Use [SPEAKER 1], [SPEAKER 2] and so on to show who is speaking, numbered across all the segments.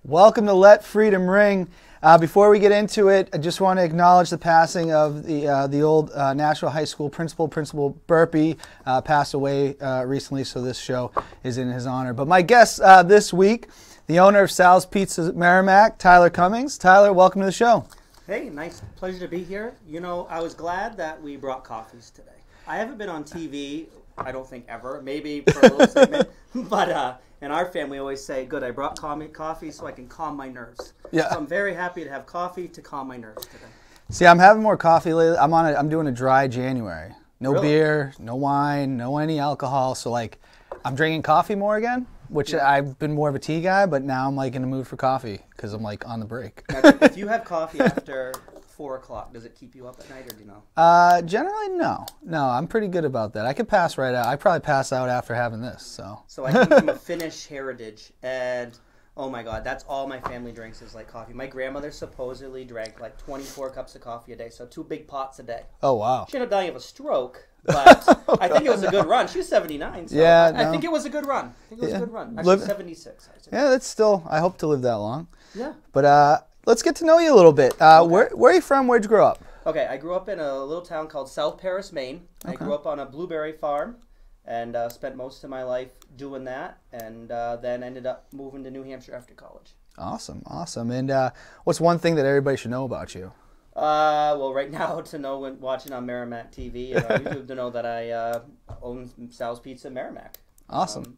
[SPEAKER 1] Welcome to Let Freedom Ring. Before we get into it, I just want to acknowledge the passing of the old Nashville High School principal, Principal Burpee, passed away recently, so this show is in his honor. But my guest this week, the owner of Sal's Pizza Merrimack, Tyler Cummings. Tyler, welcome to the show.
[SPEAKER 2] Hey, nice pleasure to be here. You know, I was glad that we brought coffees today. I haven't been on TV, I don't think ever, maybe for a little segment, but in our family we always say, good, I brought coffee so I can calm my nerves.
[SPEAKER 1] Yeah.
[SPEAKER 2] So I'm very happy to have coffee to calm my nerves today.
[SPEAKER 1] See, I'm having more coffee lately. I'm doing a dry January. No
[SPEAKER 2] Really?
[SPEAKER 1] beer, no wine, no any alcohol. So like, I'm drinking coffee more again, which I've been more of a tea guy, but now I'm like in the mood for coffee because I'm like on the break.
[SPEAKER 2] Now, if you have coffee after 4 o'clock, does it keep you up at night or do you know?
[SPEAKER 1] Generally, no. No, I'm pretty good about that. I could pass right out. I probably pass out after having this. So
[SPEAKER 2] I come from a Finnish heritage, and oh my God, that's all my family drinks is like coffee. My grandmother supposedly drank like 24 cups of coffee a day, so 2 big pots a day.
[SPEAKER 1] Oh, wow.
[SPEAKER 2] She ended up dying of a stroke, but I think it was a good run. She was 79, so
[SPEAKER 1] Yeah,
[SPEAKER 2] I think it was a good run. Actually, 76.
[SPEAKER 1] Yeah, that's still, I hope to live that long.
[SPEAKER 2] Yeah.
[SPEAKER 1] But let's get to know you a little bit. Where are you from? Where'd you grow up?
[SPEAKER 2] Okay, I grew up in a little town called South Paris, Maine. I grew up on a blueberry farm and spent most of my life doing that, and then ended up moving to New Hampshire after college.
[SPEAKER 1] Awesome, awesome. And what's one thing that everybody should know about you?
[SPEAKER 2] Well, right now, to know when watching on Merrimack TV, YouTube, to know that I own Sal's Pizza Merrimack.
[SPEAKER 1] Awesome.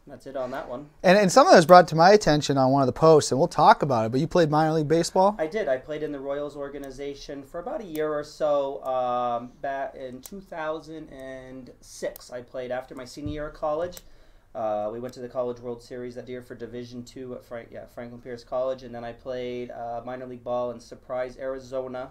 [SPEAKER 2] That's it on that one.
[SPEAKER 1] And something that was brought to my attention on one of the posts, and we'll talk about it, but you played minor league baseball?
[SPEAKER 2] I did. I played in the Royals organization for about a year or so. Back in 2006, I played after my senior year of college. We went to the College World Series that year for Division II at Franklin Pierce College, and then I played minor league ball in Surprise, Arizona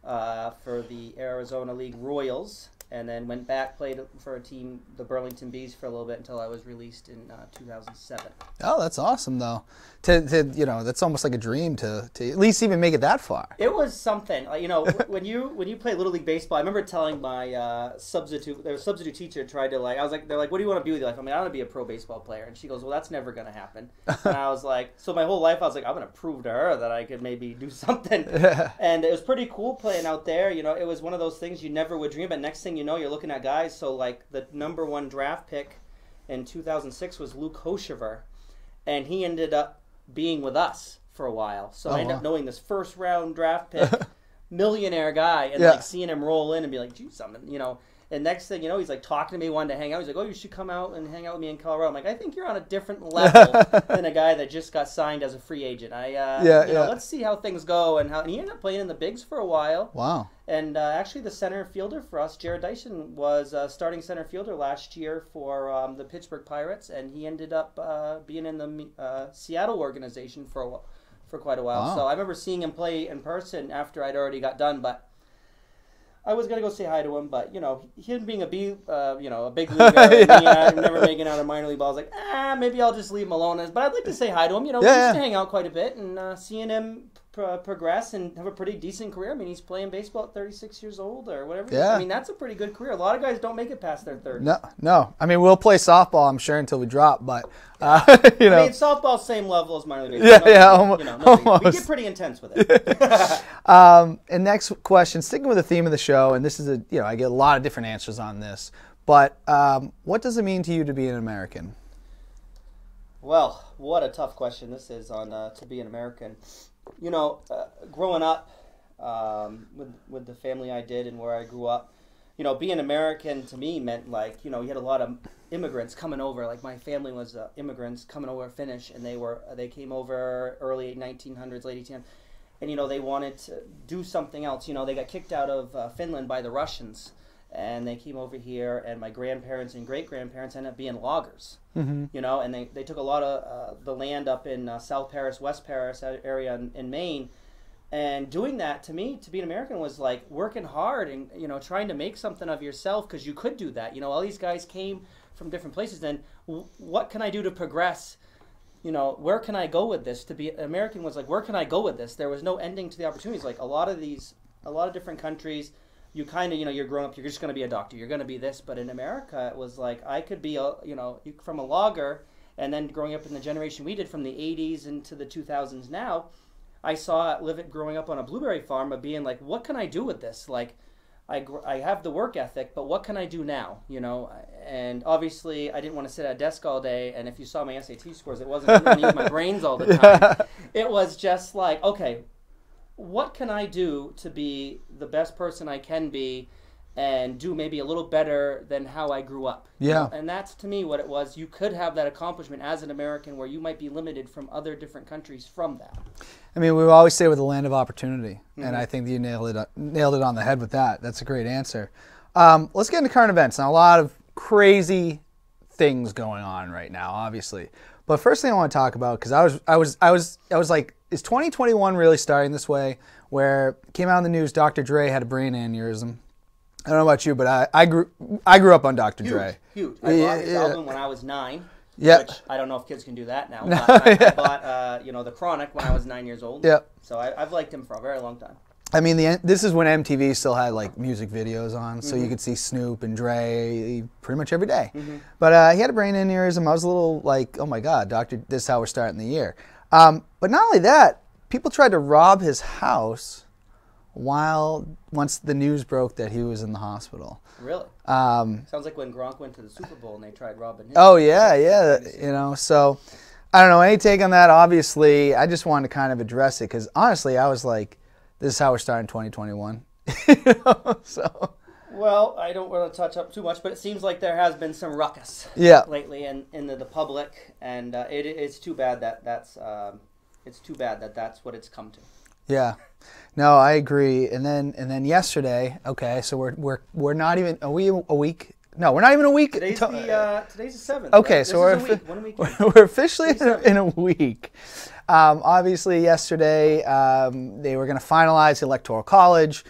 [SPEAKER 2] for the Arizona League Royals. And then went back, played for a team, the Burlington Bees, for a little bit until I was released in 2007.
[SPEAKER 1] Oh, that's awesome, though. That's almost like a dream to at least even make it that far.
[SPEAKER 2] It was something. When you play Little League Baseball, I remember telling my substitute teacher they're like, what do you want to be with your life? I want to be a pro baseball player. And she goes, well, that's never going to happen. And I was like, so my whole life I was like, I'm going to prove to her that I could maybe do something. And it was pretty cool playing out there. It was one of those things you never would dream, but next thing you know, you're looking at guys. So like the #1 draft pick in 2006 was Luke Hochevar, and he ended up being with us for a while. So I ended up knowing this first round draft pick, millionaire guy, and like seeing him roll in and be like, geez, something, And next thing you know, he's like talking to me, wanted to hang out. He's like, oh, you should come out and hang out with me in Colorado. I'm like, I think you're on a different level than a guy that just got signed as a free agent. Let's see how things go. And he ended up playing in the bigs for a while.
[SPEAKER 1] Wow.
[SPEAKER 2] And actually the center fielder for us, Jared Dyson, was starting center fielder last year for the Pittsburgh Pirates. And he ended up being in the Seattle organization for quite a while.
[SPEAKER 1] Wow.
[SPEAKER 2] So I remember seeing him play in person after I'd already got done, but I was gonna go say hi to him, but him being a big leaguer, never making out of minor league balls, like maybe I'll just leave him alone. But I'd like to say hi to him. We used to hang out quite a bit, and seeing him progress and have a pretty decent career. I mean, he's playing baseball at 36 years old or whatever.
[SPEAKER 1] Yeah.
[SPEAKER 2] I mean, that's a pretty good career. A lot of guys don't make it past their 30s.
[SPEAKER 1] No. I mean, we'll play softball, I'm sure, until we drop, but
[SPEAKER 2] I mean, softball's same level as minor league baseball.
[SPEAKER 1] Almost.
[SPEAKER 2] We get pretty intense with it.
[SPEAKER 1] And next question, sticking with the theme of the show, and this is I get a lot of different answers on this, but what does it mean to you to be an American?
[SPEAKER 2] Well, what a tough question this is on to be an American. Growing up with the family I did and where I grew up, being American to me meant like, you had a lot of immigrants coming over. Like my family was immigrants coming over Finnish, and they came over early 1900s, late 1800s, and they wanted to do something else. They got kicked out of Finland by the Russians, and they came over here, and my grandparents and great-grandparents ended up being loggers. Mm-hmm. And they took a lot of the land up in South Paris, West Paris area in Maine. And doing that, to me, to be an American was like working hard and, trying to make something of yourself, because you could do that. All these guys came from different places. Then what can I do to progress? Where can I go with this? To be an American was like, where can I go with this? There was no ending to the opportunities. Like a lot of different countries, you kind of, you're growing up, you're just going to be a doctor, you're going to be this. But in America, it was like I could be, from a logger, and then growing up in the generation we did from the 80s into the 2000s now, I saw growing up on a blueberry farm of being like, what can I do with this? Like, I have the work ethic, but what can I do now? You know, and obviously I didn't want to sit at a desk all day. And if you saw my SAT scores, it wasn't I didn't use my brains all the time. It was just like, okay, what can I do to be the best person I can be and do maybe a little better than how I grew up?
[SPEAKER 1] Yeah.
[SPEAKER 2] You know? And that's, to me, what it was. You could have that accomplishment as an American where you might be limited from other different countries from that.
[SPEAKER 1] I mean, we always say we're the land of opportunity, and I think you nailed it on the head with that. That's a great answer. Let's get into current events. Now, a lot of crazy things going on right now, obviously. But first thing I want to talk about, because I was like, is 2021 really starting this way? Where it came out in the news, Dr. Dre had a brain aneurysm. I don't know about you, but I grew up on Dr. Dre.
[SPEAKER 2] Huge. I bought his album when I was 9.
[SPEAKER 1] Yeah.
[SPEAKER 2] Which I don't know if kids can do that now. But I bought, The Chronic when I was 9 years old.
[SPEAKER 1] Yep.
[SPEAKER 2] So I've liked him for a very long time.
[SPEAKER 1] I mean, this is when MTV still had like music videos on, so you could see Snoop and Dre pretty much every day. But he had a brain aneurysm. I was a little like, oh my God, doctor, this is how we're starting the year. But not only that, people tried to rob his house once the news broke that he was in the hospital.
[SPEAKER 2] Really? Sounds like when Gronk went to the Super Bowl and they tried robbing him.
[SPEAKER 1] Oh yeah. You know, so I don't know. Any take on that? Obviously, I just wanted to kind of address it because honestly, I was like, this is how we're starting 2021. You know, so.
[SPEAKER 2] Well, I don't want to touch up too much, but it seems like there has been some ruckus lately in the public, and it's too bad that's what it's come to.
[SPEAKER 1] Yeah, no, I agree. And then yesterday, okay, so we're not even a week. No, we're not even a week.
[SPEAKER 2] Today's the 7th.
[SPEAKER 1] Okay,
[SPEAKER 2] right?
[SPEAKER 1] so
[SPEAKER 2] we're
[SPEAKER 1] officially in a week. Obviously, yesterday they were going to finalize the Electoral College.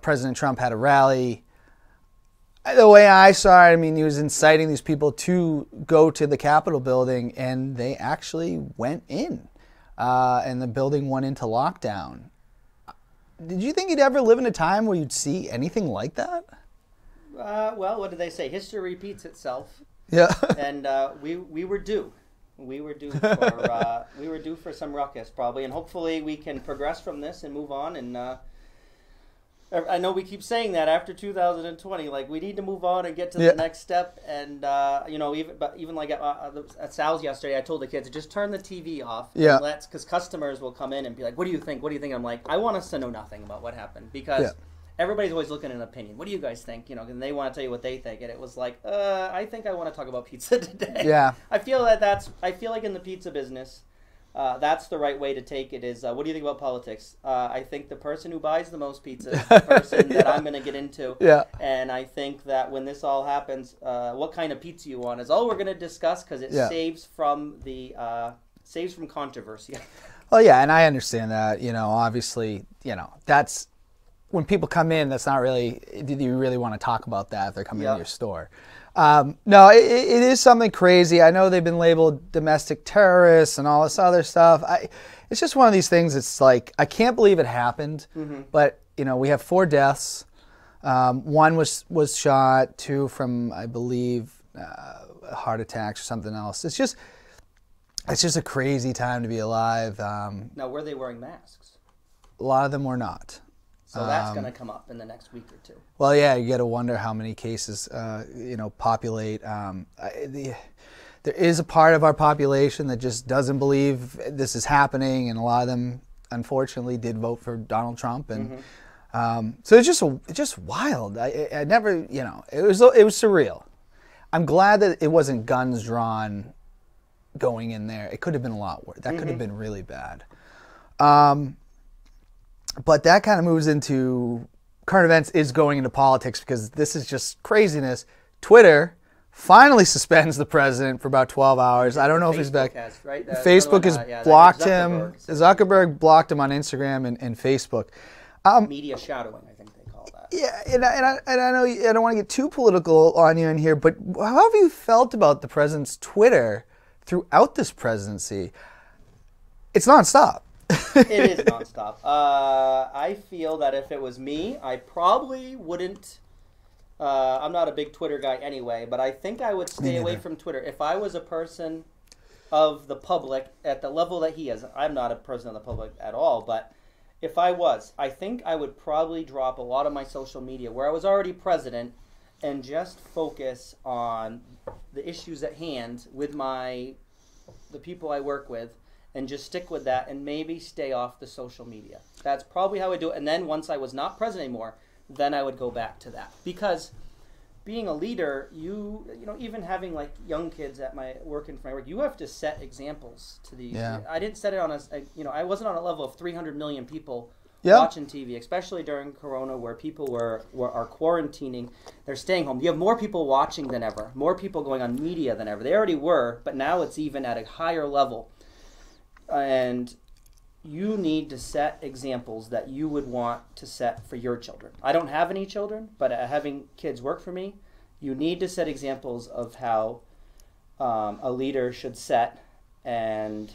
[SPEAKER 1] President Trump had a rally. The way I saw it, I mean, he was inciting these people to go to the Capitol building, and they actually went in. And the building went into lockdown. Did you think you'd ever live in a time where you'd see anything like that?
[SPEAKER 2] Well, what did they say? History repeats itself.
[SPEAKER 1] Yeah.
[SPEAKER 2] And we were due. We were due for some ruckus probably, and hopefully we can progress from this and move on. And I know we keep saying that after 2020, like we need to move on and get to the next step. And even like at Sal's yesterday, I told the kids to just turn the TV off.
[SPEAKER 1] Yeah.
[SPEAKER 2] Because customers will come in and be like, "What do you think? What do you think?" I'm like, I want us to know nothing about what happened because everybody's always looking at an opinion. What do you guys think? You know, and they want to tell you what they think. And it was like, I think I want to talk about pizza today.
[SPEAKER 1] Yeah.
[SPEAKER 2] I feel like in the pizza business, that's the right way to take it is, what do you think about politics? I think the person who buys the most pizza is the person that I'm going to get into.
[SPEAKER 1] Yeah.
[SPEAKER 2] And I think that when this all happens, what kind of pizza you want is all we're going to discuss because it saves from controversy.
[SPEAKER 1] Well, yeah, and I understand that. You know, obviously, you know, that's when people come in. That's not really. Do you really want to talk about that if they're coming to your store? No, it is something crazy. I know they've been labeled domestic terrorists and all this other stuff. It's just one of these things. It's like I can't believe it happened. But you know, we have 4 deaths. One was shot. 2 from, I believe, heart attacks or something else. It's just a crazy time to be alive.
[SPEAKER 2] Now, were they wearing masks?
[SPEAKER 1] A lot of them were not.
[SPEAKER 2] So that's going to come up in the next week or 2.
[SPEAKER 1] Well, yeah, you got to wonder how many cases, populate. There is a part of our population that just doesn't believe this is happening, and a lot of them, unfortunately, did vote for Donald Trump, and so it's just wild. I never, it was surreal. I'm glad that it wasn't guns drawn going in there. It could have been a lot worse. That could have been really bad. But that kind of moves into current events is going into politics because this is just craziness. Twitter finally suspends the president for about 12 hours. I don't know if he's back.
[SPEAKER 2] Right?
[SPEAKER 1] Facebook has blocked him. Zuckerberg blocked him on Instagram and Facebook.
[SPEAKER 2] Media shadowing, I think they call that.
[SPEAKER 1] Yeah, and I know I don't want to get too political on you in here, but how have you felt about the president's Twitter throughout this presidency? It's nonstop.
[SPEAKER 2] It is nonstop. I feel that if it was me, I probably wouldn't I'm not a big Twitter guy anyway, but I think I would stay away from Twitter if I was a person of the public at the level that he is. I'm not a person of the public at all, but if I was, I think I would probably drop a lot of my social media where I was already president and just focus on the issues at hand with the people I work with, and just stick with that and maybe stay off the social media. That's probably how I do it. And then once I was not president anymore, then I would go back to that. Because being a leader, you know, even having like young kids at working for my work, you have to set examples to these.
[SPEAKER 1] Yeah.
[SPEAKER 2] I didn't set it on I wasn't on a level of 300 million people
[SPEAKER 1] Yep.
[SPEAKER 2] watching TV, especially during Corona, where people are quarantining. They're staying home. You have more people watching than ever, more people going on media than ever. They already were, but now it's even at a higher level. And you need to set examples that you would want to set for your children. I don't have any children, but having kids work for me, you need to set examples of how a leader should set, and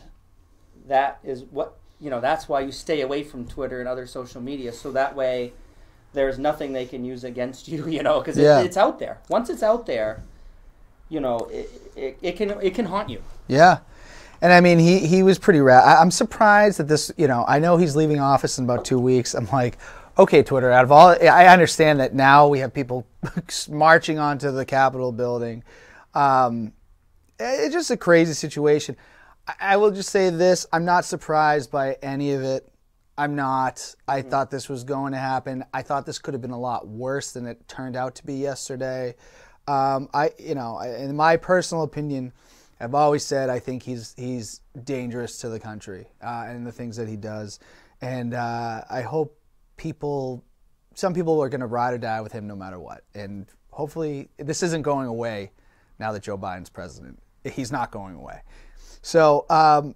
[SPEAKER 2] that is what, that's why you stay away from Twitter and other social media, so that way there's nothing they can use against you, because it's out there. Once it's out there, it can haunt you.
[SPEAKER 1] Yeah. And I mean, he was pretty rad. I'm surprised that this, I know he's leaving office in about 2 weeks. I'm like, okay, Twitter, out of all, I understand that now we have people marching onto the Capitol building. It's just a crazy situation. I will just say this, I'm not surprised by any of it. I'm not. I thought this was going to happen. I thought this could have been a lot worse than it turned out to be yesterday. In my personal opinion, I've always said I think he's dangerous to the country and the things that he does. And I hope some people are going to ride or die with him no matter what. And hopefully this isn't going away now that Joe Biden's president. He's not going away. So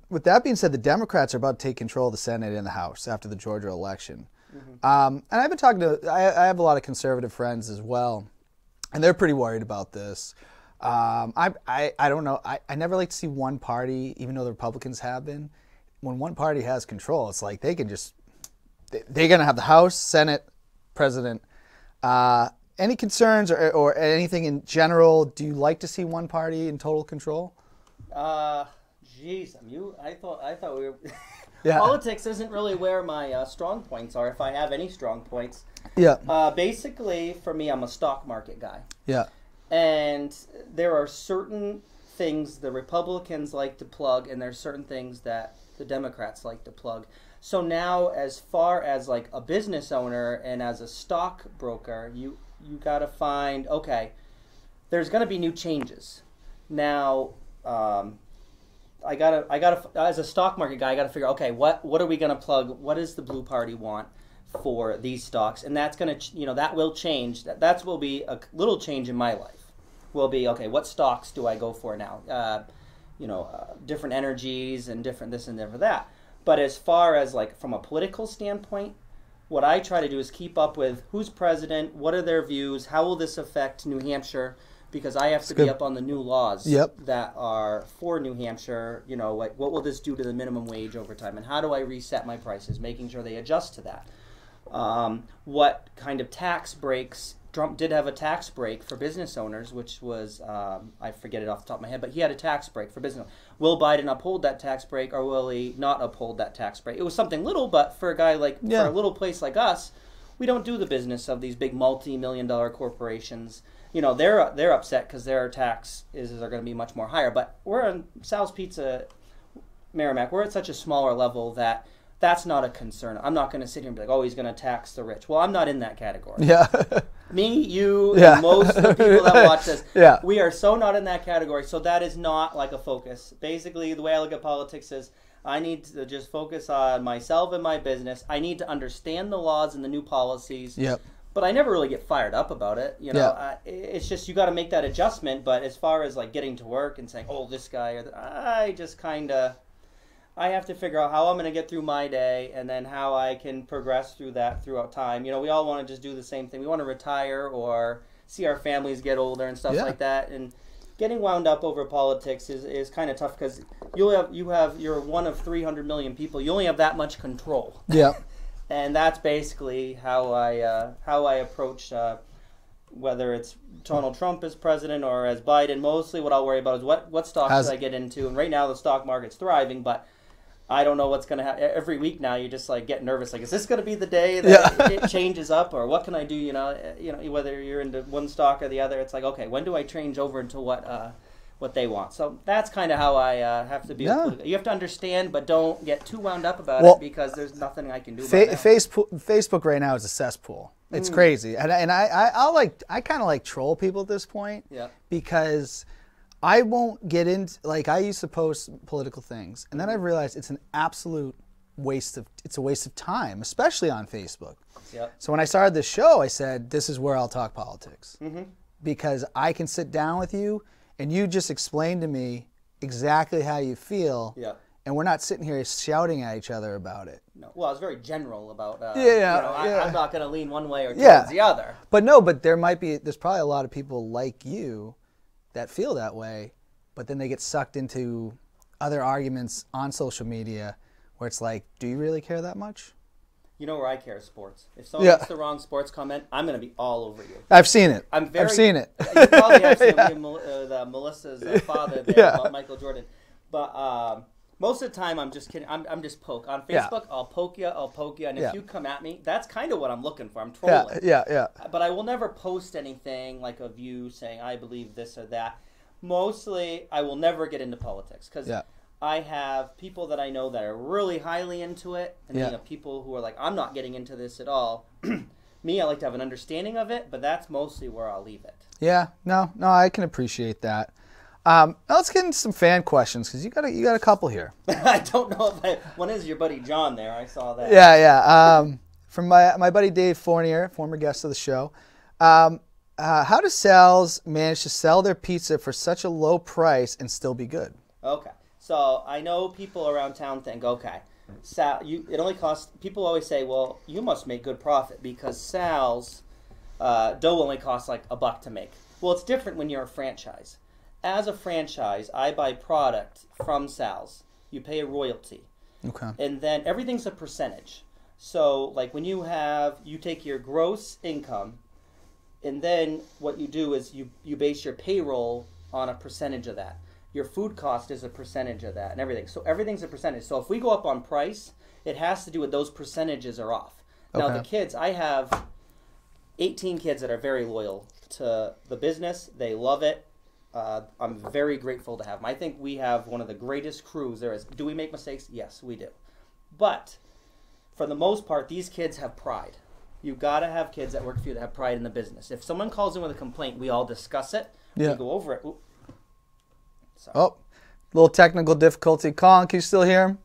[SPEAKER 1] with that being said, the Democrats are about to take control of the Senate and the House after the Georgia election. And I've been talking to, I have a lot of conservative friends as well, and they're pretty worried about this. I don't know. I never like to see one party, even though the Republicans have been. When one party has control, it's like they're going to have the House, Senate, President. Any concerns or anything in general? Do you like to see one party in total control?
[SPEAKER 2] Jeez, I thought we were.
[SPEAKER 1] Yeah.
[SPEAKER 2] Politics isn't really where my strong points are, if I have any strong points.
[SPEAKER 1] Yeah.
[SPEAKER 2] Basically, for me, I'm a stock market guy.
[SPEAKER 1] Yeah.
[SPEAKER 2] And there are certain things the Republicans like to plug, and there's certain things that the Democrats like to plug. So now, as far as like a business owner and as a stockbroker, you got to find, okay, there's going to be new changes. Now, I gotta as a stock market guy, I gotta figure, okay, what are we gonna plug? What does the Blue Party want for these stocks? And that's gonna, that will change. That will be a little change in my life. Will be, okay, what stocks do I go for now? Different energies and different this and different that. But as far as like from a political standpoint, what I try to do is keep up with who's president, what are their views, how will this affect New Hampshire? Because I have to be up on the new laws that are for New Hampshire. Like what will this do to the minimum wage over time, and how do I reset my prices, making sure they adjust to that. What kind of tax breaks? Trump did have a tax break for business owners, which was, I forget it off the top of my head, but he had a tax break for business owners. Will Biden uphold that tax break, or will he not uphold that tax break? It was something little, but for a guy for a little place like us, we don't do the business of these big multi-million-dollar corporations. They're upset because their taxes are going to be much more higher. But we're on Sal's Pizza, Merrimack. We're at such a smaller level that that's not a concern. I'm not going to sit here and be like, oh, he's going to tax the rich. Well, I'm not in that category. Yeah. Me, you, and most of the people that watch this, we are so not in that category. So that is not like a focus. Basically, the way I look at politics is I need to just focus on myself and my business. I need to understand the laws and the new policies. Yep. But I never really get fired up about it. It's just you got to make that adjustment. But as far as like getting to work and saying, oh, this guy, I just kind of, I have to figure out how I'm going to get through my day and then how I can progress through that throughout time. We all want to just do the same thing. We want to retire or see our families get older and stuff like that. And getting wound up over politics is kind of tough because you're one of 300 million people. You only have that much control. Yeah. And that's basically how I approach whether it's Donald Trump as president or as Biden, mostly what I'll worry about is what stock should I get into. And right now the stock market's thriving, but I don't know what's going to happen. Every week now you just like get nervous. Like, is this going to be the day that it changes up, or what can I do? You know, whether you're into one stock or the other, it's like, okay, when do I change over into what they want? So that's kind of how I have to be. You have to understand, but don't get too wound up about it, because there's nothing I can do about it.
[SPEAKER 1] Facebook right now is a cesspool. It's crazy, and I kind of like troll people at this point, because I won't get into, like, I used to post political things, and then I realized it's an absolute waste of time, especially on Facebook. So when I started this show, I said, this is where I'll talk politics, because I can sit down with you and you just explain to me exactly how you feel, and we're not sitting here shouting at each other about it.
[SPEAKER 2] No. Well, I was very general about, I'm not going to lean one way or towards the other.
[SPEAKER 1] But there's probably a lot of people like you that feel that way, but then they get sucked into other arguments on social media where it's like, do you really care that much?
[SPEAKER 2] You know where I care is sports. If someone makes the wrong sports comment, I'm going to be all over you.
[SPEAKER 1] I've seen it. I've seen it.
[SPEAKER 2] You probably have seen Melissa's father there about Michael Jordan. But most of the time, I'm just kidding. I'm just poke. On Facebook, I'll poke you. And if you come at me, that's kind of what I'm looking for. I'm trolling. But I will never post anything like of you saying, I believe this or that. Mostly, I will never get into politics, because I have people that I know that are really highly into it, and then you have people who are like, I'm not getting into this at all. Me, I like to have an understanding of it, but that's mostly where I'll leave it. Yeah,
[SPEAKER 1] no, I can appreciate that. Now let's get into some fan questions, because you got a couple here.
[SPEAKER 2] I don't know if one is your buddy John there. I saw that.
[SPEAKER 1] From my buddy Dave Fournier, former guest of the show. How does Sal's manage to sell their pizza for such a low price and still be good?
[SPEAKER 2] Okay, so I know people around town think, okay, Sal, it only costs. People always say, well, you must make good profit because Sal's dough only costs like $1 to make. Well, it's different when you're a franchise. As a franchise, I buy product from Sal's. You pay a royalty. Okay. And then everything's a percentage. So, like, when you take your gross income, and then what you do is you base your payroll on a percentage of that. Your food cost is a percentage of that and everything. So everything's a percentage. So if we go up on price, it has to do with those percentages are off. Now, the kids, I have 18 kids that are very loyal to the business. They love it. I'm very grateful to have them. I think we have one of the greatest crews there is. Do we make mistakes? Yes, we do. But for the most part, these kids have pride. You've got to have kids that work for you that have pride in the business. If someone calls in with a complaint, we all discuss it. We go over it. Ooh. Sorry. Oh,
[SPEAKER 1] little technical difficulty. Colin, can you still hear him?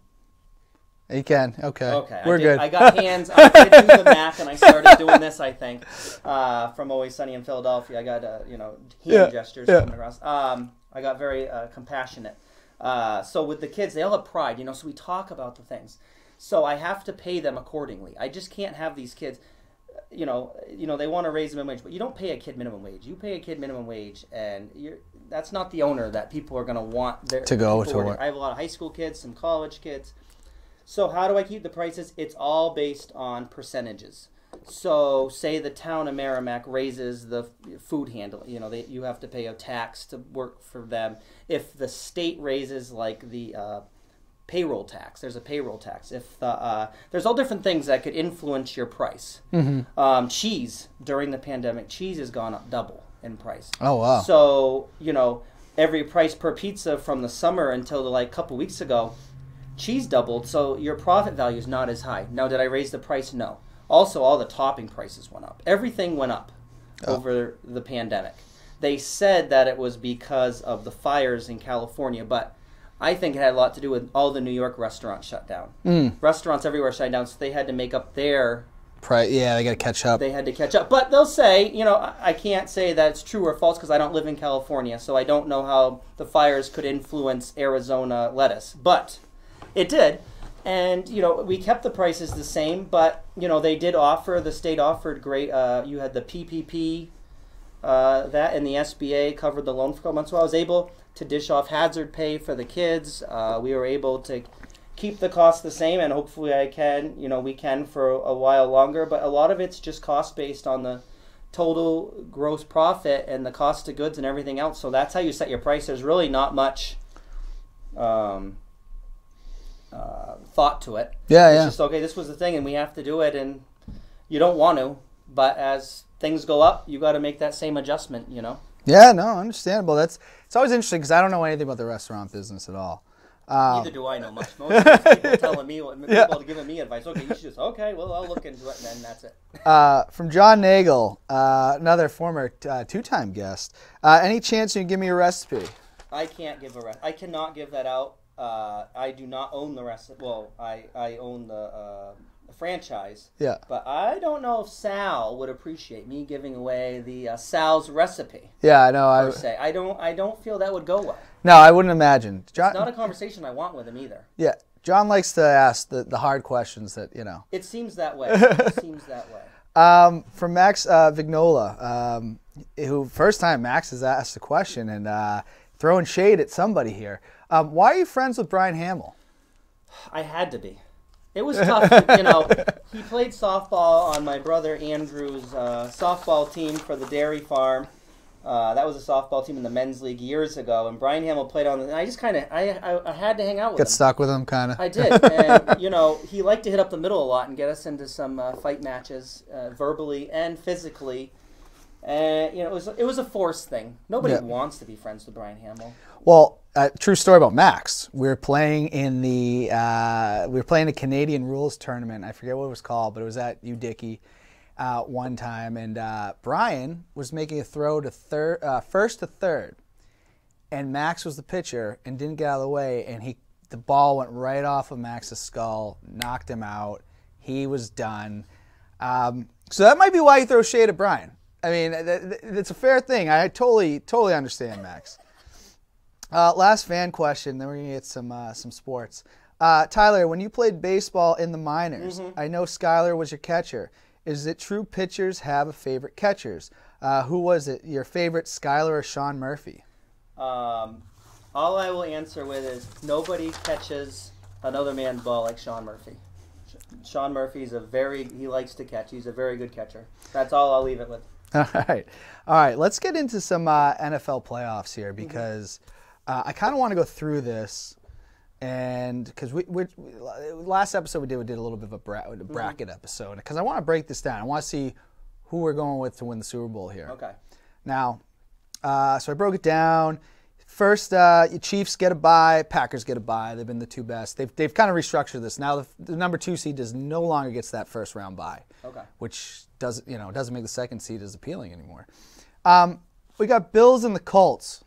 [SPEAKER 1] You can. Okay. We're good.
[SPEAKER 2] I got hands. I did do the math, and I started doing this, I think, from Always Sunny in Philadelphia. I got, hand gestures coming across. I got very compassionate. So with the kids, they all have pride, so we talk about the things. So I have to pay them accordingly. I just can't have these kids, they want to raise the minimum wage, but you don't pay a kid minimum wage. You pay a kid minimum wage, and that's not the owner that people are going to want
[SPEAKER 1] to go to work.
[SPEAKER 2] I have a lot of high school kids, some college kids. So how do I keep the prices? It's all based on percentages. So say the town of Merrimack raises the food handle. You have to pay a tax to work for them. If the state raises like the payroll tax, there's a payroll tax. If there's all different things that could influence your price. Mm-hmm. Cheese, during the pandemic, cheese has gone up double in price.
[SPEAKER 1] Oh, wow.
[SPEAKER 2] So, every price per pizza from the summer until like a couple weeks ago, cheese doubled, so your profit value is not as high. Now, did I raise the price? No. Also, all the topping prices went up. Everything went up over the pandemic. They said that it was because of the fires in California, but I think it had a lot to do with all the New York restaurants shut down. Restaurants everywhere shut down, so they had to make up their
[SPEAKER 1] price. Yeah, they got to catch up.
[SPEAKER 2] They had to catch up. But they'll say, I can't say that it's true or false because I don't live in California, so I don't know how the fires could influence Arizona lettuce. But it did, and we kept the prices the same, but they did offer. The state offered great. You had the PPP, that, and the SBA covered the loan for a couple months. So I was able to dish off hazard pay for the kids. We were able to keep the cost the same, and hopefully we can for a while longer. But a lot of it's just cost based on the total gross profit and the cost of goods and everything else. So that's how you set your price. There's really not much thought to it. It's just, okay, this was the thing and we have to do it, and you don't want to, but as things go up, you got to make that same adjustment, you know?
[SPEAKER 1] Yeah, no, understandable. It's always interesting because I don't know anything about the restaurant business at all.
[SPEAKER 2] Neither do I know much. Most of these people telling me, people giving me advice. Okay, you should just, okay, well, I'll look into it, and then that's it.
[SPEAKER 1] From John Nagel, another former two-time guest. Any chance you can give me a recipe?
[SPEAKER 2] I can't give a recipe. I cannot give that out. I do not own the recipe. Well, I own the franchise.
[SPEAKER 1] Yeah.
[SPEAKER 2] But I don't know if Sal would appreciate me giving away the Sal's recipe.
[SPEAKER 1] Yeah, I know.
[SPEAKER 2] I don't feel that would go well.
[SPEAKER 1] No, I wouldn't imagine.
[SPEAKER 2] John, it's not a conversation I want with him either.
[SPEAKER 1] Yeah. John likes to ask the hard questions that, you know.
[SPEAKER 2] It seems that way.
[SPEAKER 1] From Max Vignola, who first time Max has asked a question and throwing shade at somebody here. Why are you friends with Brian Hamill?
[SPEAKER 2] I had to be. It was tough, you know. He played softball on my brother Andrew's softball team for the dairy farm. That was a softball team in the men's league years ago, and Brian Hamill played on. And I just kind of, I had to hang out with him.
[SPEAKER 1] Got stuck with him, kind of.
[SPEAKER 2] I did, and you know, he liked to hit up the middle a lot and get us into some fight matches, verbally and physically. And you know, it was a forced thing. Nobody wants to be friends with Brian Hamill.
[SPEAKER 1] Well, true story about Max. We were playing in a Canadian rules tournament. I forget what it was called, but it was at U-Dickey one time, and Brian was making a throw to first to third, and Max was the pitcher and didn't get out of the way, and the ball went right off of Max's skull, knocked him out. He was done. So that might be why you throw shade at Brian. I mean, it's a fair thing. I totally understand, Max. Last fan question, then we're going to get some sports. Tyler, when you played baseball in the minors, I know Skyler was your catcher. Is it true pitchers have a favorite catchers? Who was it? Your favorite, Skyler or Sean Murphy?
[SPEAKER 2] All I will answer with is nobody catches another man's ball like Sean Murphy. Sean Murphy's he likes to catch. He's a very good catcher. That's all I'll leave it with.
[SPEAKER 1] All right. Let's get into some NFL playoffs here because I kind of want to go through this, and because last episode we did a little bit of a bracket episode because I want to break this down. I want to see who we're going with to win the Super Bowl here.
[SPEAKER 2] Okay.
[SPEAKER 1] Now, so I broke it down. First, Chiefs get a bye, Packers get a bye. They've been the two best. They've kind of restructured this. Now the number 2 seed no longer gets that first round bye.
[SPEAKER 2] Okay.
[SPEAKER 1] Which doesn't make the second seed as appealing anymore. We got Bills and the Colts.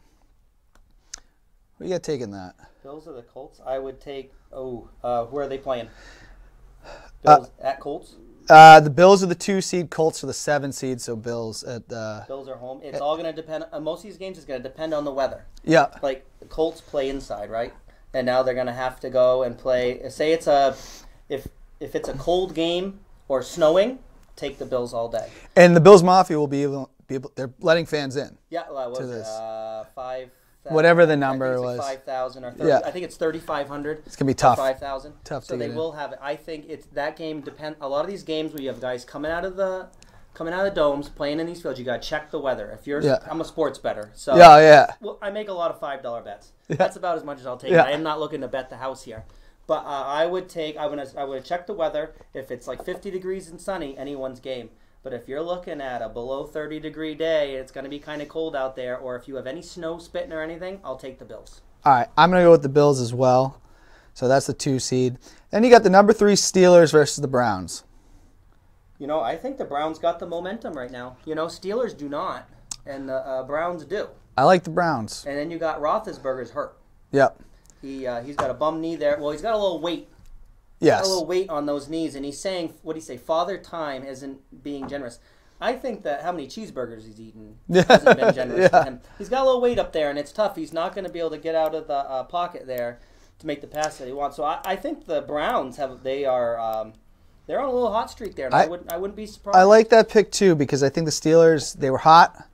[SPEAKER 1] What do you got taking that?
[SPEAKER 2] Bills or the Colts? I would take. Who are they playing? Bills at Colts.
[SPEAKER 1] The Bills are the 2 seed, Colts are the 7 seed, so Bills at
[SPEAKER 2] Bills are home. It's all going to depend. Most of these games is going to depend on the weather.
[SPEAKER 1] Yeah.
[SPEAKER 2] Like the Colts play inside, right? And now they're going to have to go and play. Say it's if it's a cold game or snowing, take the Bills all day.
[SPEAKER 1] And the Bills Mafia will be able. They're letting fans in.
[SPEAKER 2] Yeah. What was it? 5.
[SPEAKER 1] Whatever the number was.
[SPEAKER 2] 5,000 or 30. Yeah. I think it's 3,500.
[SPEAKER 1] It's going to be tough.
[SPEAKER 2] 5,000.
[SPEAKER 1] Tough
[SPEAKER 2] so
[SPEAKER 1] to get
[SPEAKER 2] they will have it. I think it's that game depend. A lot of these games where you have guys coming out of the domes, playing in these fields, you got to check the weather. I'm a sports better. So well, I make a lot of $5 bets. Yeah. That's about as much as I'll take. I am not looking to bet the house here. But I would check the weather. If it's like 50 degrees and sunny, anyone's game. But if you're looking at a below 30-degree day, it's going to be kind of cold out there, or if you have any snow spitting or anything, I'll take the Bills.
[SPEAKER 1] All right, I'm going to go with the Bills as well. So that's the 2 seed. Then you got the number 3 Steelers versus the Browns.
[SPEAKER 2] You know, I think the Browns got the momentum right now. You know, Steelers do not, and the Browns do.
[SPEAKER 1] I like the Browns.
[SPEAKER 2] And then you got Roethlisberger's hurt.
[SPEAKER 1] Yep.
[SPEAKER 2] He's got a bum knee there. Well, he's got a little weight.
[SPEAKER 1] Yes.
[SPEAKER 2] Got a little weight on those knees, and he's saying, what do you say, Father Time isn't being generous. I think that how many cheeseburgers he's eaten hasn't been generous to him. He's got a little weight up there, and it's tough. He's not going to be able to get out of the pocket there to make the pass that he wants. So I think the Browns they're on a little hot streak there, and I wouldn't be surprised.
[SPEAKER 1] I like that pick too because I think the Steelers, they were hot.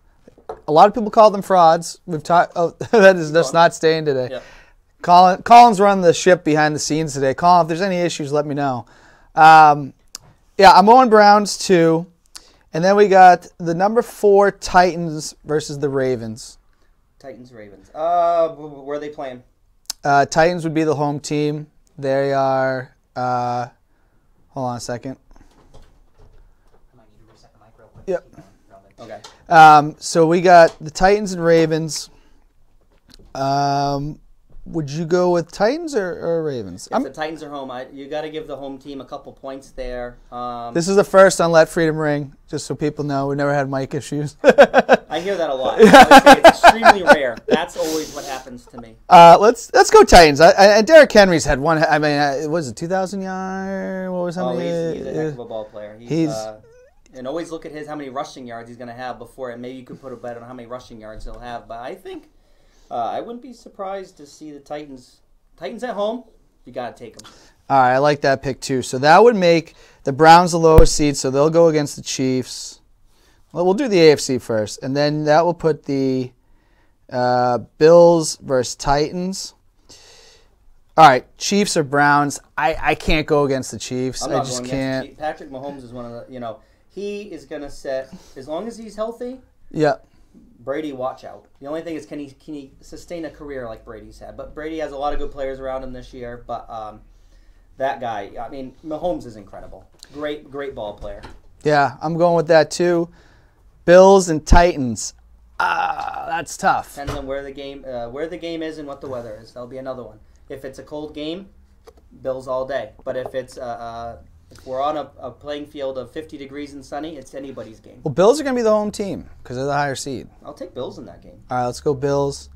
[SPEAKER 1] A lot of people call them frauds. We've talked. Oh, that is just not staying today. Yep. Colin's running the ship behind the scenes today. Colin, if there's any issues, let me know. I'm going Browns too. And then we got the number 4 Titans versus the Ravens.
[SPEAKER 2] Titans, Ravens. Where are they playing?
[SPEAKER 1] Titans would be the home team. They are. Hold on a second.
[SPEAKER 3] I might need to reset the mic real quick.
[SPEAKER 1] Yep.
[SPEAKER 2] Okay.
[SPEAKER 1] So we got the Titans and Ravens. Would you go with Titans or Ravens?
[SPEAKER 2] If the Titans are home, you got to give the home team a couple points there.
[SPEAKER 1] This is the first on Let Freedom Ring, just so people know. We never had mic issues.
[SPEAKER 2] I hear that a lot. I always say it's extremely rare. That's always what happens to me.
[SPEAKER 1] Let's go Titans. And Derrick Henry's had one. I mean, was it 2,000 yards? What was how many?
[SPEAKER 2] He's a heck of a ball player. And always look at how many rushing yards he's going to have before, and maybe you could put a bet on how many rushing yards he'll have. But I think I wouldn't be surprised to see the Titans at home. You got to take them.
[SPEAKER 1] All right, I like that pick too. So that would make the Browns the lowest seed, so they'll go against the Chiefs. Well, we'll do the AFC first, and then that will put the Bills versus Titans. All right, Chiefs or Browns. I can't go against the Chiefs.
[SPEAKER 2] I'm not
[SPEAKER 1] I just
[SPEAKER 2] going
[SPEAKER 1] can't.
[SPEAKER 2] against Patrick Mahomes is one of the, he is going to set, as long as he's healthy,
[SPEAKER 1] Yeah.
[SPEAKER 2] Brady, watch out. The only thing is, can he sustain a career like Brady's had? But Brady has a lot of good players around him this year. But that guy, I mean, Mahomes is incredible. Great ball player.
[SPEAKER 1] Yeah, I'm going with that too. Bills and Titans. That's tough.
[SPEAKER 2] Depends on where the game is and what the weather is. That'll be another one. If it's a cold game, Bills all day. But if it's if we're on a playing field of 50 degrees and sunny, it's anybody's game.
[SPEAKER 1] Well, Bills are going to be the home team because they're the higher seed.
[SPEAKER 2] I'll take Bills in that game.
[SPEAKER 1] All right, let's go Bills.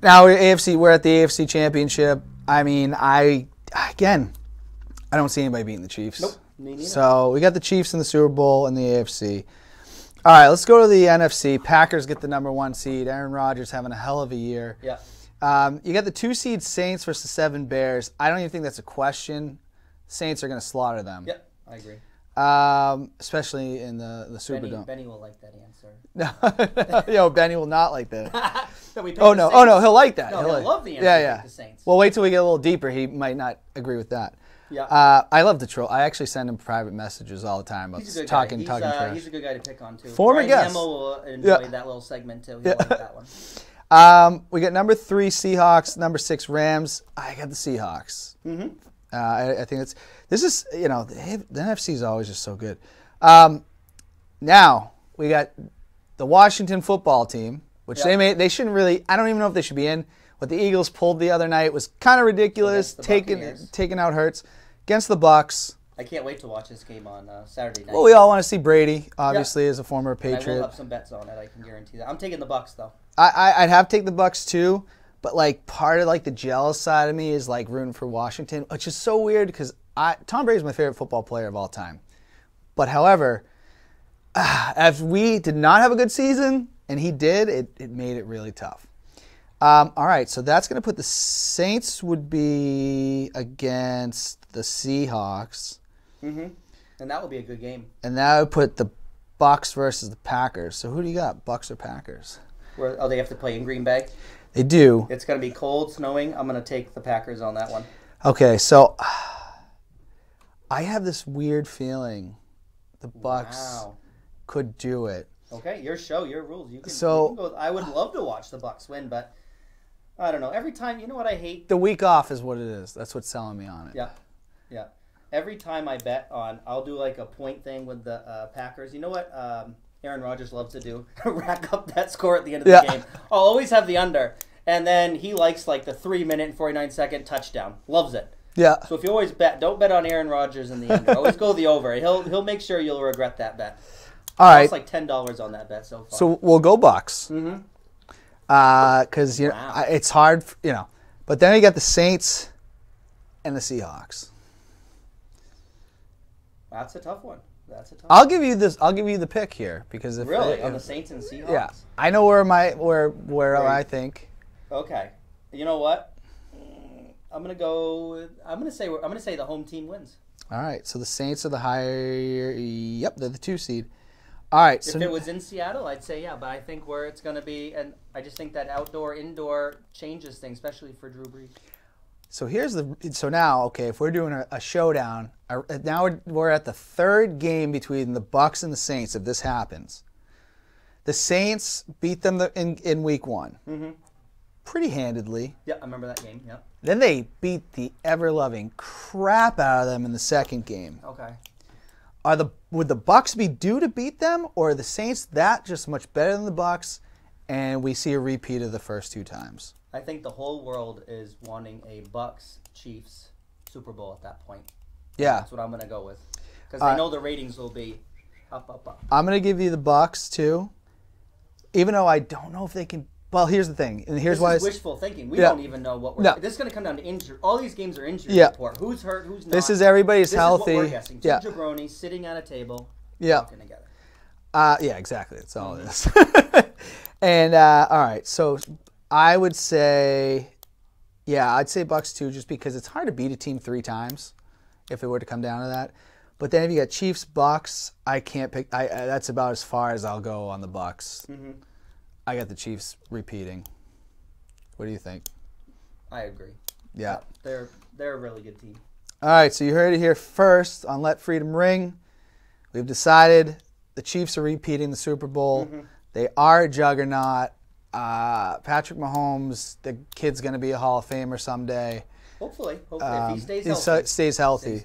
[SPEAKER 1] Now we're at the AFC Championship. I mean, I don't see anybody beating the Chiefs.
[SPEAKER 2] Nope, me neither.
[SPEAKER 1] So we got the Chiefs in the Super Bowl and the AFC. All right, let's go to the NFC. Packers get the number 1 seed. Aaron Rodgers having a hell of a year.
[SPEAKER 2] Yeah.
[SPEAKER 1] You got the 2 seed Saints versus the 7 Bears. I don't even think that's a question. Saints are going to slaughter them.
[SPEAKER 2] Yep, I agree.
[SPEAKER 1] Especially in the Superdome.
[SPEAKER 2] Benny will like that answer.
[SPEAKER 1] Yo, Benny will not like that.
[SPEAKER 2] No,
[SPEAKER 1] Oh no, he'll like that.
[SPEAKER 2] No, he'll love the answer.
[SPEAKER 1] Yeah.
[SPEAKER 2] The Saints.
[SPEAKER 1] Well, wait till we get a little deeper. He might not agree with that.
[SPEAKER 2] Yeah.
[SPEAKER 1] I love the troll. I actually send him private messages all the time about talking trash.
[SPEAKER 2] He's a good guy to pick on too.
[SPEAKER 1] Former
[SPEAKER 2] Brian
[SPEAKER 1] guest.
[SPEAKER 2] Hamill will enjoy that little segment too. He'll like that one.
[SPEAKER 1] We got number 3 Seahawks, number 6 Rams. I got the Seahawks.
[SPEAKER 2] Mm-hmm.
[SPEAKER 1] I think this is the NFC is always just so good. Now we got the Washington football team, which they shouldn't really. I don't even know if they should be in. What the Eagles pulled the other night was kind of ridiculous, taking out Hurts against the Bucks.
[SPEAKER 2] I can't wait to watch this game on Saturday night.
[SPEAKER 1] Well, we all want to see Brady, obviously, as a former Patriot.
[SPEAKER 2] I will have some bets on it. I can guarantee that. I'm taking the Bucks though.
[SPEAKER 1] I'd have to take the Bucks too, but like part of like the jealous side of me is like rooting for Washington, which is so weird because Tom Brady is my favorite football player of all time. But however, as we did not have a good season and he did, it made it really tough. All right, so that's going to put the Saints would be against the Seahawks.
[SPEAKER 2] Mm-hmm. And that would be a good game.
[SPEAKER 1] And that would put the Bucks versus the Packers. So who do you got, Bucks or Packers?
[SPEAKER 2] They have to play in Green Bay?
[SPEAKER 1] They do.
[SPEAKER 2] It's going to be cold, snowing. I'm going to take the Packers on that one.
[SPEAKER 1] Okay, so I have this weird feeling the Bucks could do it.
[SPEAKER 2] Okay, your show, your rules. You can go. I would love to watch the Bucks win, but I don't know. Every time, you know what I hate?
[SPEAKER 1] The week off is what it is. That's what's selling me on it.
[SPEAKER 2] Yeah. Every time I bet I'll do like a point thing with the Packers. You know what Aaron Rodgers loves to do? Rack up that score at the end of the game. I'll always have the under. And then he likes like the 3-minute and 49-second touchdown. Loves it.
[SPEAKER 1] Yeah.
[SPEAKER 2] So if you always bet, don't bet on Aaron Rodgers in the under. Always go the over. He'll make sure you'll regret that bet.
[SPEAKER 1] All right.
[SPEAKER 2] It's like $10 on that bet so far.
[SPEAKER 1] So we'll go Bucks.
[SPEAKER 2] Mm-hmm.
[SPEAKER 1] Because it's hard, But then you got the Saints and the Seahawks.
[SPEAKER 2] That's a tough one.
[SPEAKER 1] I'll give you the pick here because if
[SPEAKER 2] on the Saints and Seahawks.
[SPEAKER 1] Yeah, I know where I think.
[SPEAKER 2] Okay, you know what? I'm gonna say the home team wins.
[SPEAKER 1] All right, so the Saints are the higher. Yep, they're the 2 seed. All right,
[SPEAKER 2] if it was in Seattle, I'd say yeah, but I think where it's gonna be, and I just think that indoor changes things, especially for Drew Brees.
[SPEAKER 1] So now, okay, if we're doing a showdown, now we're at the third game between the Bucks and the Saints. If this happens, the Saints beat them in week 1, pretty handedly.
[SPEAKER 2] Yeah, I remember that game. Yeah.
[SPEAKER 1] Then they beat the ever-loving crap out of them in the second game.
[SPEAKER 2] Okay.
[SPEAKER 1] Would the Bucks be due to beat them, or are the Saints that just much better than the Bucks, and we see a repeat of the first 2 times?
[SPEAKER 2] I think the whole world is wanting a Bucks-Chiefs Super Bowl at that point.
[SPEAKER 1] Yeah.
[SPEAKER 2] That's what I'm going to go with. Because I know the ratings will be up.
[SPEAKER 1] I'm going to give you the Bucks, too, even though I don't know if they can. Well, here's the thing, and here's why.
[SPEAKER 2] This is wishful thinking. We don't even know what we're.
[SPEAKER 1] No.
[SPEAKER 2] This is going to come down to injury. All these games are injury report. Who's hurt? Who's not?
[SPEAKER 1] This is everybody's healthy.
[SPEAKER 2] This is what we're guessing. Two jabronis sitting at a table, talking together.
[SPEAKER 1] Yeah, exactly. That's all it is. And all right, so I would say, I'd say Bucks too, just because it's hard to beat a team 3 times, if it were to come down to that. But then if you got Chiefs, Bucks, I can't pick. That's about as far as I'll go on the Bucks. I got the Chiefs repeating. What do you think?
[SPEAKER 2] I agree.
[SPEAKER 1] Yeah.
[SPEAKER 2] They're a really good team.
[SPEAKER 1] All right, so you heard it here first on Let Freedom Ring. We've decided the Chiefs are repeating the Super Bowl. They are a juggernaut. Patrick Mahomes, the kid's going to be a Hall of Famer someday.
[SPEAKER 2] Hopefully. If he stays healthy.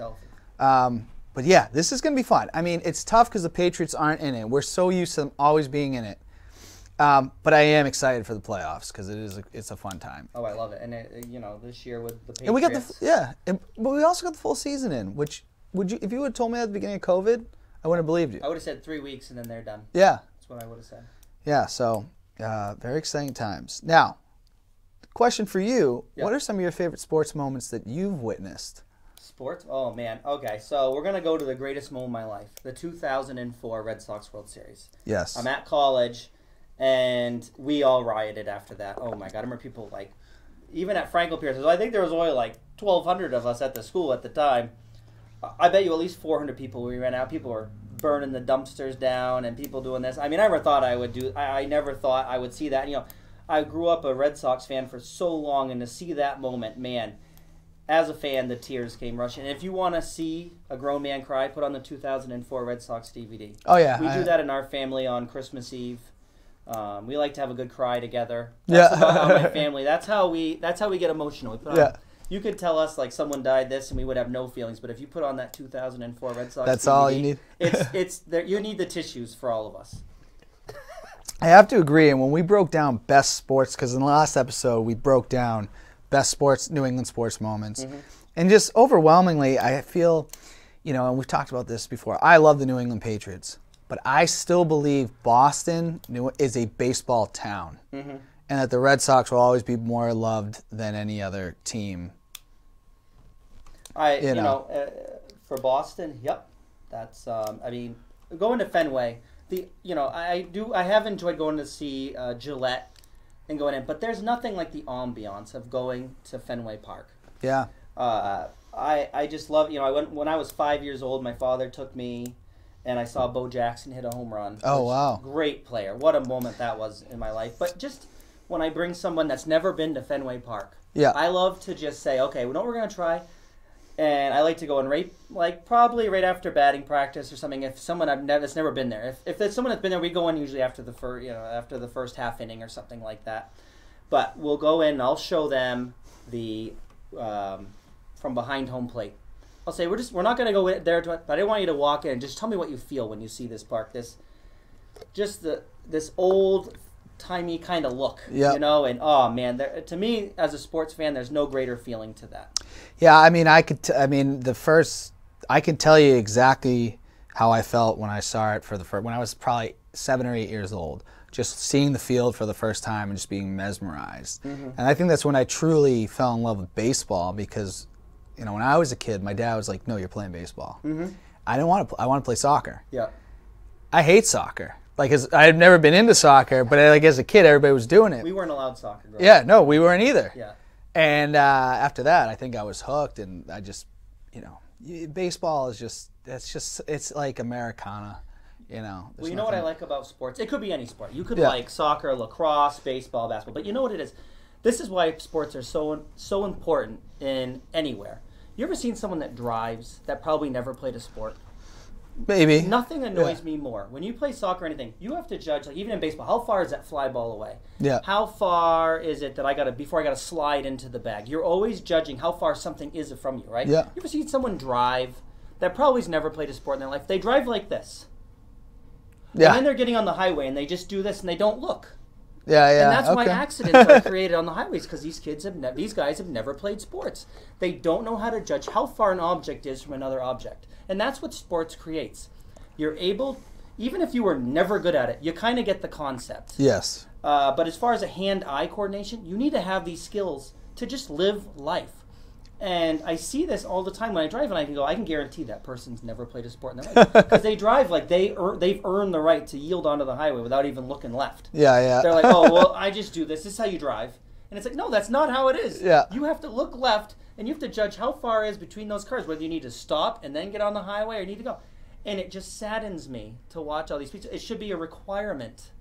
[SPEAKER 1] But yeah, this is going to be fun. I mean, it's tough because the Patriots aren't in it. We're so used to them always being in it. But I am excited for the playoffs because it's a fun time.
[SPEAKER 2] Oh, I love it. And this year with the Patriots.
[SPEAKER 1] And we got but we also got the full season in. Which if you would have told me at the beginning of COVID, I wouldn't have believed you.
[SPEAKER 2] I would have said 3 weeks and then they're done.
[SPEAKER 1] Yeah,
[SPEAKER 2] that's what I would have said.
[SPEAKER 1] Yeah, so very exciting times. Now, question for you: What are some of your favorite sports moments that you've witnessed?
[SPEAKER 2] Sports? Oh man. Okay, so we're gonna go to the greatest moment of my life: the 2004 Red Sox World Series.
[SPEAKER 1] Yes.
[SPEAKER 2] I'm at college. And we all rioted after that. Oh my God! I remember people even at Franco Pierce. I think there was only 1,200 of us at the school at the time. I bet you at least 400 people. We ran out. People were burning the dumpsters down, and people doing this. I mean, I never thought I would do. I never thought I would see that. I grew up a Red Sox fan for so long, and to see that moment, man. As a fan, the tears came rushing. And if you want to see a grown man cry, put on the 2004 Red Sox DVD.
[SPEAKER 1] Oh yeah,
[SPEAKER 2] we do that in our family on Christmas Eve. We like to have a good cry together. That's about my family. That's how we get emotional. We put on, you could tell us someone died this and we would have no feelings, but if you put on that 2004 Red Sox
[SPEAKER 1] that's
[SPEAKER 2] DVD,
[SPEAKER 1] all you need.
[SPEAKER 2] it's there. You need the tissues for all of us.
[SPEAKER 1] I have to agree. And when we broke down best sports, because in the last episode we broke down best sports, New England sports moments, and just overwhelmingly, I feel, and we've talked about this before. I love the New England Patriots. But I still believe Boston is a baseball town, and that the Red Sox will always be more loved than any other team.
[SPEAKER 2] For Boston, yep, that's. Going to Fenway, I have enjoyed going to see Gillette and going in, but there's nothing like the ambiance of going to Fenway Park.
[SPEAKER 1] Yeah.
[SPEAKER 2] I just love. I went when I was 5 years old. My father took me. And I saw Bo Jackson hit a home run.
[SPEAKER 1] Oh, wow.
[SPEAKER 2] Great player. What a moment that was in my life. But just when I bring someone that's never been to Fenway Park, I love to just say, okay, we know what we're going to try. And I like to go and probably right after batting practice or something. If someone that's never been there. If there's someone that's been there, we go in usually after the first half inning or something like that. But we'll go in and I'll show them the from behind home plate. I'll say we're not going to go there, but I want you to walk in and just tell me what you feel when you see this park. This old timey kind of look, and oh man, to me as a sports fan, there's no greater feeling to that.
[SPEAKER 1] Yeah, I mean, I can tell you exactly how I felt when I saw it when I was probably 7 or 8 years old, just seeing the field for the first time and just being mesmerized. And I think that's when I truly fell in love with baseball because. When I was a kid, my dad was like, "No, you're playing baseball." I didn't want to. I want to play soccer.
[SPEAKER 2] Yeah.
[SPEAKER 1] I hate soccer. I've never been into soccer, but as a kid, everybody was doing it.
[SPEAKER 2] We weren't allowed soccer.
[SPEAKER 1] Yeah, no, we weren't either.
[SPEAKER 2] Yeah.
[SPEAKER 1] And after that, I think I was hooked, and I just, baseball is it's like Americana.
[SPEAKER 2] Well, what I like about sports? It could be any sport. You could like soccer, lacrosse, baseball, basketball, but you know what it is? This is why sports are so important. in anywhere. You ever seen someone that drives that probably never played a sport?
[SPEAKER 1] Maybe.
[SPEAKER 2] Nothing annoys me more. When you play soccer or anything, you have to judge, like even in baseball, how far is that fly ball away?
[SPEAKER 1] Yeah.
[SPEAKER 2] How far is it that before I gotta slide into the bag? You're always judging how far something is from you, right?
[SPEAKER 1] Yeah.
[SPEAKER 2] You ever seen someone drive that probably's never played a sport in their life? They drive like this.
[SPEAKER 1] Yeah.
[SPEAKER 2] And then they're getting on the highway and they just do this and they don't look.
[SPEAKER 1] Yeah, yeah.
[SPEAKER 2] And that's why accidents are created on the highways, because these guys have never played sports. They don't know how to judge how far an object is from another object. And that's what sports creates. You're able, even if you were never good at it, you kind of get the concept.
[SPEAKER 1] Yes.
[SPEAKER 2] But as far as a hand-eye coordination, you need to have these skills to just live life. And I see this all the time when I drive, and I can guarantee that person's never played a sport in their life. Because they drive like they've earned the right to yield onto the highway without even looking left.
[SPEAKER 1] Yeah, yeah.
[SPEAKER 2] They're like, oh, well, I just do this. This is how you drive. And it's like, no, that's not how it is.
[SPEAKER 1] Yeah.
[SPEAKER 2] You have to look left, and you have to judge how far is between those cars, whether you need to stop and then get on the highway or you need to go. And it just saddens me to watch all these people. It should be a requirement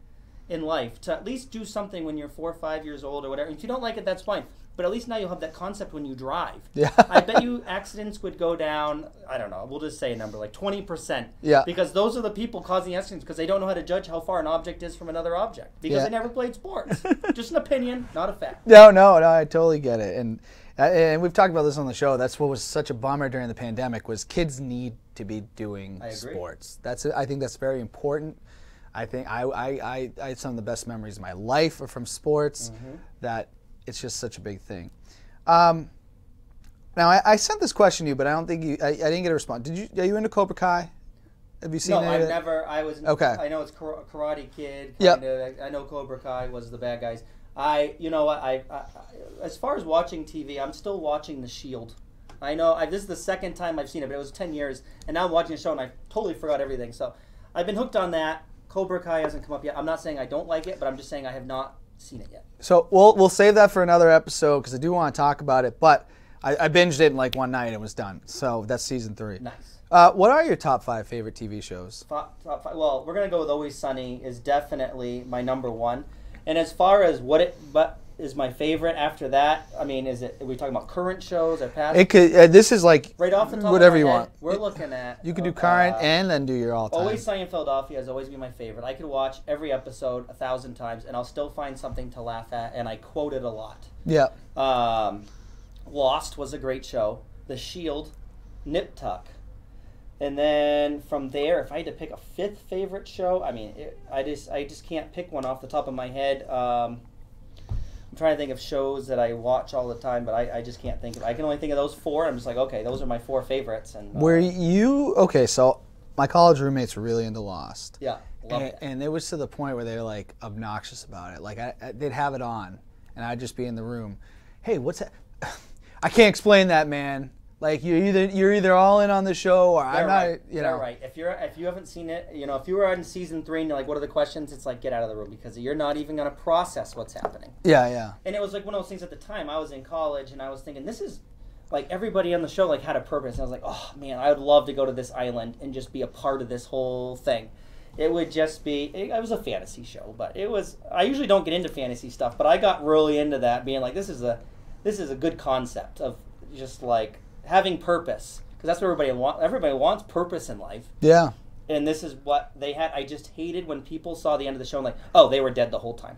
[SPEAKER 2] in life to at least do something when you're 4 or 5 years old or whatever. If you don't like it, that's fine. But at least now you'll have that concept when you drive.
[SPEAKER 1] Yeah.
[SPEAKER 2] I bet you accidents would go down, I don't know, we'll just say a number, like 20%.
[SPEAKER 1] Yeah.
[SPEAKER 2] Because those are the people causing the accidents because they don't know how to judge how far an object is from another object. Because they never played sports. Just an opinion, not a fact.
[SPEAKER 1] No, I totally get it. And we've talked about this on the show. That's what was such a bummer during the pandemic was kids need to be doing sports. I think that's very important. I think I had some of the best memories of my life are from sports. That it's just such a big thing. Now I sent this question to you, but I don't think I didn't get a response. Are you into Cobra Kai? Have you seen?
[SPEAKER 2] No, I've never.
[SPEAKER 1] Okay.
[SPEAKER 2] I know it's Karate Kid.
[SPEAKER 1] Yep.
[SPEAKER 2] I know Cobra Kai was the bad guys. You know what? I as far as watching TV, I'm still watching The Shield. I know this is the second time I've seen it, but it was 10 years, and now I'm watching the show and I totally forgot everything. So I've been hooked on that. Cobra Kai hasn't come up yet. I'm not saying I don't like it, but I'm just saying I have not seen it yet.
[SPEAKER 1] So we'll save that for another episode because I do want to talk about it. But I binged it in like one night and it was done. So that's season 3.
[SPEAKER 2] Nice.
[SPEAKER 1] What are your top 5 favorite TV shows?
[SPEAKER 2] Top 5, well, we're gonna go with Always Sunny is definitely my number 1. And as far as what is my favorite after that, I mean, are we talking about current shows or past?
[SPEAKER 1] It could. This is like
[SPEAKER 2] right off the top
[SPEAKER 1] whatever
[SPEAKER 2] of
[SPEAKER 1] you
[SPEAKER 2] my head,
[SPEAKER 1] want.
[SPEAKER 2] We're looking at.
[SPEAKER 1] You could do current and then do your all-time.
[SPEAKER 2] Always Sunny in Philadelphia has always been my favorite. I could watch every episode 1,000 times, and I'll still find something to laugh at, and I quote it a lot.
[SPEAKER 1] Yeah.
[SPEAKER 2] Lost was a great show. The Shield, Nip Tuck. And then from there, if I had to pick a 5th favorite show, I mean, I just can't pick one off the top of my head. I'm trying to think of shows that I watch all the time, but I just can't think of it. I can only think of those 4. I'm just like, okay, those are my 4 favorites. And
[SPEAKER 1] okay, so my college roommates were really into Lost.
[SPEAKER 2] Yeah, loved it.
[SPEAKER 1] And it was to the point where they were like obnoxious about it. Like they'd have it on, and I'd just be in the room. Hey, what's that? I can't explain that, man. Like you're either all in on the show or I'm not.
[SPEAKER 2] Right.
[SPEAKER 1] You know.
[SPEAKER 2] They're right. If you haven't seen it, if you were in season 3 and you're like, what are the questions? It's like, get out of the room because you're not even going to process what's happening.
[SPEAKER 1] Yeah, yeah.
[SPEAKER 2] And it was like one of those things at the time. I was in college and I was thinking, this is like everybody on the show like had a purpose. And I was like, oh man, I would love to go to this island and just be a part of this whole thing. It would just be. It was a fantasy show, but it was. I usually don't get into fantasy stuff, but I got really into that, being like, this is a good concept of just like having purpose, because that's what everybody wants purpose in life.
[SPEAKER 1] Yeah.
[SPEAKER 2] And this is what they had. I just hated when people saw the end of the show and like, oh, they were dead the whole time.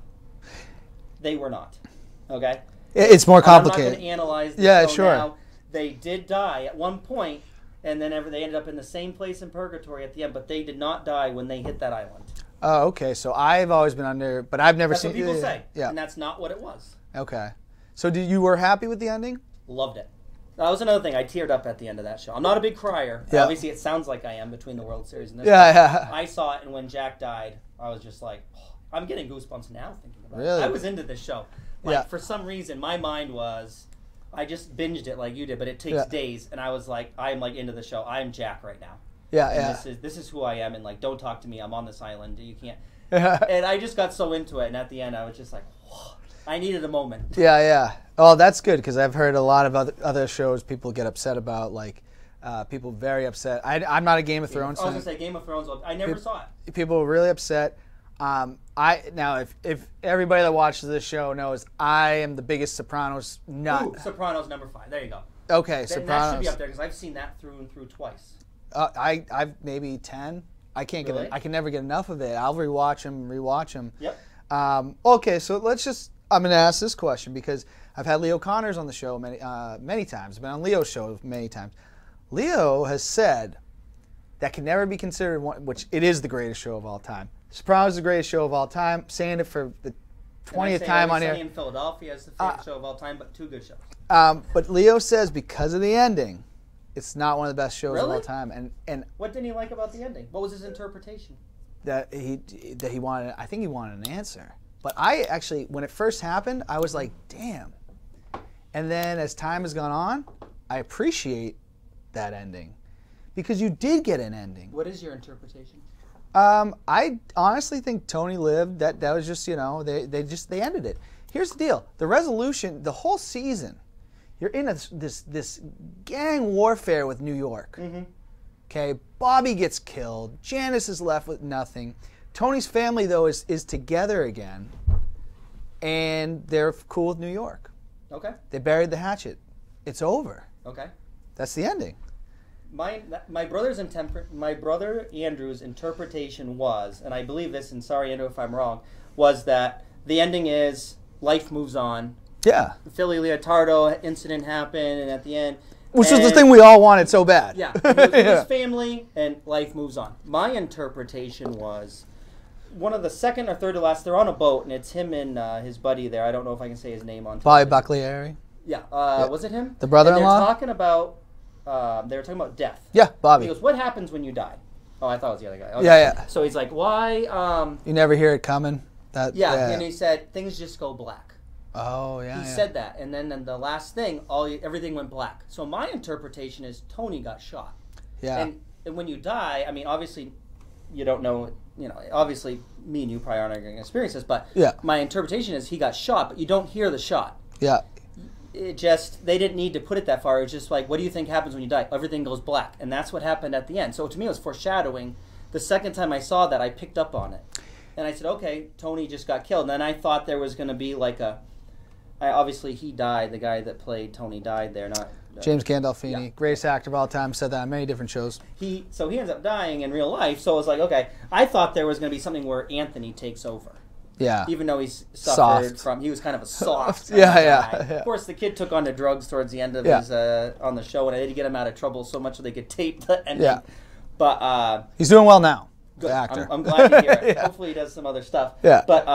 [SPEAKER 2] They were not. Okay?
[SPEAKER 1] It's more complicated.
[SPEAKER 2] I'm not going to analyze the show
[SPEAKER 1] sure.
[SPEAKER 2] now. They did die at one point, and then they ended up in the same place in purgatory at the end, but they did not die when they hit that island.
[SPEAKER 1] Oh, okay. So I've always been under, but I've never seen.
[SPEAKER 2] That's what people say.
[SPEAKER 1] Yeah.
[SPEAKER 2] And that's not what it was.
[SPEAKER 1] Okay. So you were happy with the ending?
[SPEAKER 2] Loved it. That was another thing. I teared up at the end of that show. I'm not a big crier.
[SPEAKER 1] Yeah.
[SPEAKER 2] Obviously, it sounds like I am between the World Series and this.
[SPEAKER 1] Yeah.
[SPEAKER 2] I saw it, and when Jack died, I was just like, oh, I'm getting goosebumps now thinking about
[SPEAKER 1] Really?
[SPEAKER 2] it. I was into this show. For some reason, my mind was, I just binged it like you did, but it takes days, and I was like, I'm like into the show. I'm Jack right now.
[SPEAKER 1] Yeah,
[SPEAKER 2] and this is who I am, and like, don't talk to me. I'm on this island. You can't. And I just got so into it, and at the end, I was just like, whoa. I needed a moment.
[SPEAKER 1] Yeah. Oh, that's good, because I've heard a lot of other shows people get upset about, like people very upset. I'm not a Game of Thrones fan.
[SPEAKER 2] I was going to say Game of Thrones. I never saw it.
[SPEAKER 1] People were really upset. If everybody that watches this show knows, I am the biggest Sopranos nut.
[SPEAKER 2] Ooh, Sopranos #5. There you go.
[SPEAKER 1] Okay,
[SPEAKER 2] That
[SPEAKER 1] Sopranos.
[SPEAKER 2] should be up there because I've seen that through and through twice.
[SPEAKER 1] I've maybe 10. I can't
[SPEAKER 2] Really?
[SPEAKER 1] get. I can never get enough of it. I'll rewatch them.
[SPEAKER 2] Yep.
[SPEAKER 1] Okay, so I'm going to ask this question because I've had Leo Connors on the show many times. I've been on Leo's show many times. Leo has said that can never be considered one, which it is the greatest show of all time. Sopranos is the greatest show of all time. Saying it for the 20th time on here.
[SPEAKER 2] in Philadelphia is the favorite show of all time, but 2 good shows.
[SPEAKER 1] But Leo says because of the ending, it's not one of the best shows of all time. And
[SPEAKER 2] What didn't he like about the ending? What was his interpretation?
[SPEAKER 1] that he wanted. I think he wanted an answer. But I actually, when it first happened, I was like, damn. And then as time has gone on, I appreciate that ending because you did get an ending.
[SPEAKER 2] What is your interpretation?
[SPEAKER 1] I honestly think Tony lived. That was just, they ended it. Here's the deal: the resolution, the whole season, you're in this gang warfare with New York.
[SPEAKER 2] Mm-hmm.
[SPEAKER 1] Okay, Bobby gets killed. Janice is left with nothing. Tony's family though is together again, and they're cool with New York.
[SPEAKER 2] Okay.
[SPEAKER 1] They buried the hatchet. It's over.
[SPEAKER 2] Okay.
[SPEAKER 1] That's the ending.
[SPEAKER 2] My brother Andrew's interpretation was, and I believe this, and sorry Andrew if I'm wrong, was that the ending is life moves on.
[SPEAKER 1] Yeah.
[SPEAKER 2] The Philly Leotardo incident happened, and at the end,
[SPEAKER 1] which was the thing we all wanted so bad.
[SPEAKER 2] Yeah, his family and life moves on. My interpretation was one of the second or third to last. They're on a boat, and it's him and his buddy there. I don't know if I can say his name on.
[SPEAKER 1] Bobby Buckley.
[SPEAKER 2] Yeah, was it him?
[SPEAKER 1] The brother-in-law.
[SPEAKER 2] And they're talking about. They were talking about death.
[SPEAKER 1] Yeah, Bobby.
[SPEAKER 2] He goes, "What happens when you die?" Oh, I thought it was the other guy. Okay.
[SPEAKER 1] Yeah.
[SPEAKER 2] So he's like, "Why?"
[SPEAKER 1] You never hear it coming.
[SPEAKER 2] Yeah, and he said things just go black.
[SPEAKER 1] Oh yeah.
[SPEAKER 2] He said that, and then the last thing, everything went black. So my interpretation is Tony got shot.
[SPEAKER 1] Yeah.
[SPEAKER 2] And when you die, I mean, obviously, you don't know. Obviously, me and you probably aren't going to experience this, but my interpretation is he got shot, but you don't hear the shot.
[SPEAKER 1] Yeah.
[SPEAKER 2] They didn't need to put it that far. It was just like, what do you think happens when you die? Everything goes black, and that's what happened at the end. So to me, it was foreshadowing. The second time I saw that, I picked up on it, and I said, okay, Tony just got killed. And then I thought there was going to be like obviously he died. The guy that played Tony died there, not
[SPEAKER 1] James Gandolfini, greatest actor of all time, said that on many different shows.
[SPEAKER 2] So he ends up dying in real life. So it was like, okay, I thought there was going to be something where Anthony takes over.
[SPEAKER 1] Yeah.
[SPEAKER 2] Even though he suffered from, he was kind of a soft guy.
[SPEAKER 1] Yeah.
[SPEAKER 2] Of course, the kid took on the drugs towards the end of his on the show, and I did get him out of trouble so much that they could tape the ending.
[SPEAKER 1] Yeah.
[SPEAKER 2] But
[SPEAKER 1] he's doing well now.
[SPEAKER 2] Good.
[SPEAKER 1] The actor.
[SPEAKER 2] I'm glad to hear it. Hopefully he does some other stuff.
[SPEAKER 1] Yeah.
[SPEAKER 2] But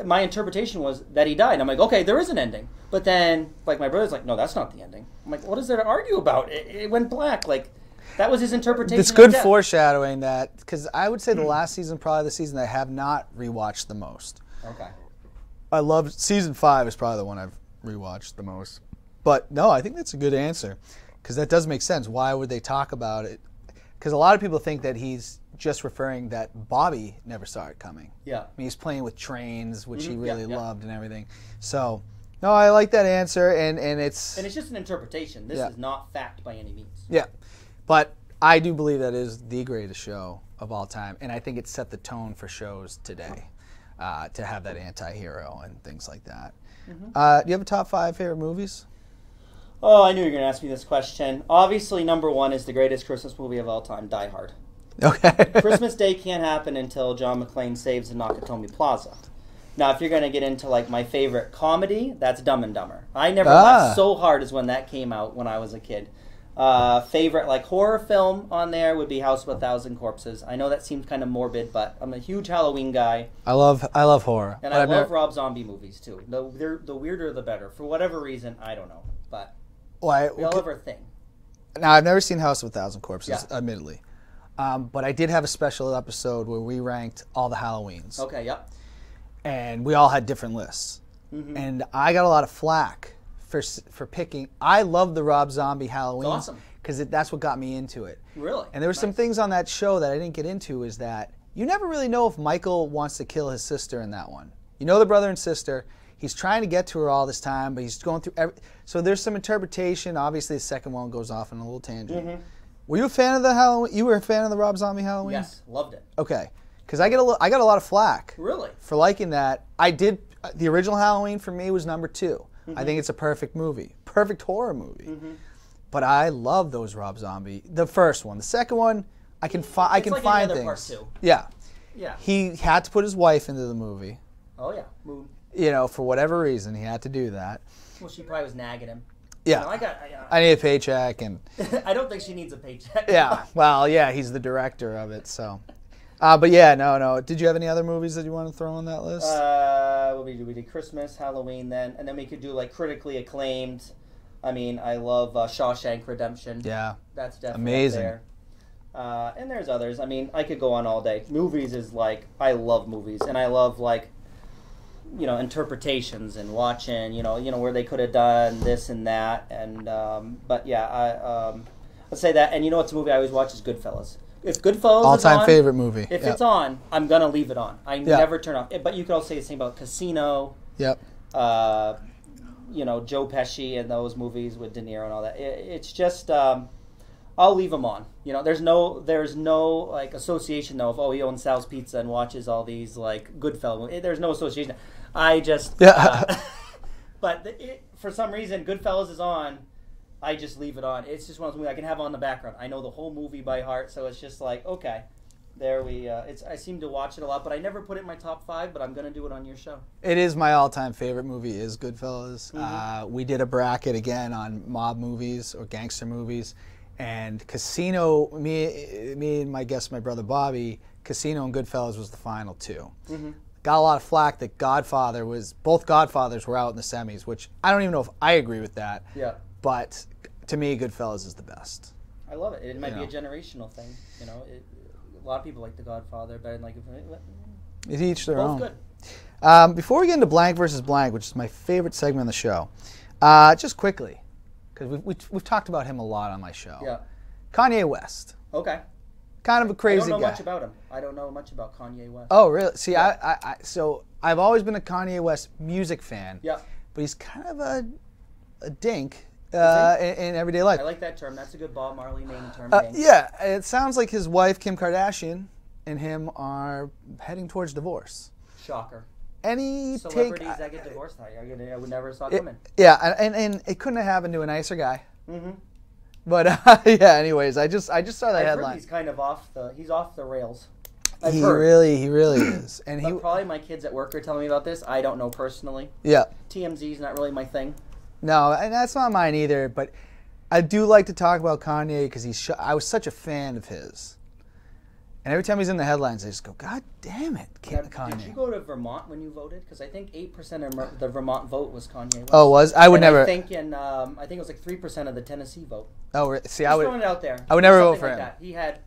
[SPEAKER 2] my interpretation was that he died. And I'm like, okay, there is an ending. But then, like, my brother's like, no, that's not the ending. I'm like, what is there to argue about? It went black. Like, that was his interpretation.
[SPEAKER 1] It's good foreshadowing that, because I would say the last season, probably the season I have not rewatched the most.
[SPEAKER 2] Okay.
[SPEAKER 1] I love season 5 is probably the one I've rewatched the most. But no, I think that's a good answer, because that does make sense. Why would they talk about it? Because a lot of people think that he's just referring that Bobby never saw it coming.
[SPEAKER 2] Yeah.
[SPEAKER 1] I mean, he's playing with trains, which he really loved and everything. So, no, I like that answer, and it's...
[SPEAKER 2] And it's just an interpretation. This is not fact by any means.
[SPEAKER 1] Yeah. But I do believe that is the greatest show of all time, and I think it set the tone for shows today to have that anti-hero and things like that. Mm-hmm. Do you have a top 5 favorite movies?
[SPEAKER 2] Oh, I knew you were going to ask me this question. Obviously, number 1 is the greatest Christmas movie of all time, Die Hard.
[SPEAKER 1] Okay.
[SPEAKER 2] Christmas Day can't happen until John McClane saves the Nakatomi Plaza. Now, if you're going to get into like my favorite comedy, that's Dumb and Dumber. I never laughed so hard as when that came out when I was a kid. Favorite like horror film on there would be House of a Thousand Corpses. I know that seems kind of morbid, but I'm a huge Halloween guy.
[SPEAKER 1] I love horror,
[SPEAKER 2] and I love Rob Zombie movies too. The weirder the better. For whatever reason, I don't know, but we all have our thing.
[SPEAKER 1] Now, I've never seen House of a Thousand Corpses, admittedly, but I did have a special episode where we ranked all the Halloweens.
[SPEAKER 2] Okay, yep.
[SPEAKER 1] And we all had different lists, and I got a lot of flack for picking. I love the Rob Zombie Halloween.
[SPEAKER 2] Awesome.
[SPEAKER 1] Because that's what got me into it.
[SPEAKER 2] Really?
[SPEAKER 1] And there were some things on that show that I didn't get into, is that you never really know if Michael wants to kill his sister in that one. You know the brother and sister. He's trying to get to her all this time, but he's going through so there's some interpretation. Obviously, the second one goes off on a little tangent. Were you a fan of the Halloween? You were a fan of the Rob Zombie Halloween?
[SPEAKER 2] Yes, loved it.
[SPEAKER 1] Okay. Because I got a lot of flack.
[SPEAKER 2] Really?
[SPEAKER 1] For liking that. I did. The original Halloween for me was number 2. I think it's a perfect movie, perfect horror movie. But I love those Rob Zombie. The first one, the second one, I can find things.
[SPEAKER 2] Part 2.
[SPEAKER 1] Yeah.
[SPEAKER 2] Yeah.
[SPEAKER 1] He had to put his wife into the movie.
[SPEAKER 2] Oh yeah, Moon.
[SPEAKER 1] You know, for whatever reason, he had to do that.
[SPEAKER 2] Well, she probably was nagging him.
[SPEAKER 1] Yeah.
[SPEAKER 2] You know,
[SPEAKER 1] I need a paycheck, and
[SPEAKER 2] I don't think she needs a paycheck.
[SPEAKER 1] yeah. Well, yeah, he's the director of it, so. But yeah, no. Did you have any other movies that you want to throw on that list?
[SPEAKER 2] We did Christmas, Halloween, and then we could do like critically acclaimed. I mean, I love Shawshank Redemption.
[SPEAKER 1] Yeah.
[SPEAKER 2] That's definitely
[SPEAKER 1] amazing.
[SPEAKER 2] There. And there's others. I mean, I could go on all day. Movies is like, I love movies, and I love like, you know, interpretations and watching, you know where they could have done this and that, and but yeah, I'd say that. And you know what's a movie I always watch is Goodfellas. If Goodfellas
[SPEAKER 1] all-time
[SPEAKER 2] is on,
[SPEAKER 1] favorite movie.
[SPEAKER 2] If it's on, I'm gonna leave it on. I
[SPEAKER 1] Yep.
[SPEAKER 2] never turn off. But you could also say the same about Casino.
[SPEAKER 1] Yep.
[SPEAKER 2] You know, Joe Pesci and those movies with De Niro and all that. It's just I'll leave them on. You know, there's no like association though of he owns Sal's Pizza and watches all these like Goodfellas movies. There's no association. I just but for some reason Goodfellas is on. I just leave it on. It's just one of those movies I can have on the background. I know the whole movie by heart, so it's just like, okay, there we. I seem to watch it a lot, but I never put it in my top 5. But I'm gonna do it on your show.
[SPEAKER 1] It is my all-time favorite movie. Is Goodfellas. We did a bracket again on mob movies or gangster movies, and Casino. Me and my guest, my brother Bobby. Casino and Goodfellas was the final 2. Got a lot of flack that both Godfathers were out in the semis, which I don't even know if I agree with that.
[SPEAKER 2] Yeah.
[SPEAKER 1] But to me, Goodfellas is the best.
[SPEAKER 2] I love it. It might be a generational thing. You know, a lot of people like The Godfather, but like
[SPEAKER 1] It's each their own.
[SPEAKER 2] Good.
[SPEAKER 1] Before we get into blank versus blank, which is my favorite segment of the show, just quickly, because we've talked about him a lot on my show.
[SPEAKER 2] Yeah.
[SPEAKER 1] Kanye West.
[SPEAKER 2] Okay.
[SPEAKER 1] Kind of a crazy guy.
[SPEAKER 2] I don't know much about him. I don't know much about Kanye West.
[SPEAKER 1] Oh, really? See,
[SPEAKER 2] Yeah.
[SPEAKER 1] So I've always been a Kanye West music fan.
[SPEAKER 2] Yeah.
[SPEAKER 1] But he's kind of a dink. In everyday life.
[SPEAKER 2] I like that term. That's a good Bob Marley name term.
[SPEAKER 1] Yeah, it sounds like his wife Kim Kardashian and him are heading towards divorce.
[SPEAKER 2] Shocker.
[SPEAKER 1] Any
[SPEAKER 2] celebrities that get divorced, I would never saw coming.
[SPEAKER 1] Yeah, and it couldn't have happened to a nicer guy.
[SPEAKER 2] Mm-hmm.
[SPEAKER 1] But yeah, anyways, I just saw that
[SPEAKER 2] I've
[SPEAKER 1] headline.
[SPEAKER 2] Heard he's kind of off the rails.
[SPEAKER 1] He really is, and
[SPEAKER 2] but probably my kids at work are telling me about this. I don't know personally.
[SPEAKER 1] Yeah.
[SPEAKER 2] TMZ's not really my thing.
[SPEAKER 1] No, and that's not mine either. But I do like to talk about Kanye because I was such a fan of his. And every time he's in the headlines, I just go, God damn it, Kanye.
[SPEAKER 2] Did you go to Vermont when you voted? Because I think 8% of the Vermont vote was Kanye West.
[SPEAKER 1] Oh, was? I would never.
[SPEAKER 2] I think it was like 3% of the Tennessee vote.
[SPEAKER 1] Oh, see,
[SPEAKER 2] I would. Throwing it out there.
[SPEAKER 1] I would never vote for
[SPEAKER 2] like
[SPEAKER 1] him.
[SPEAKER 2] That. He had.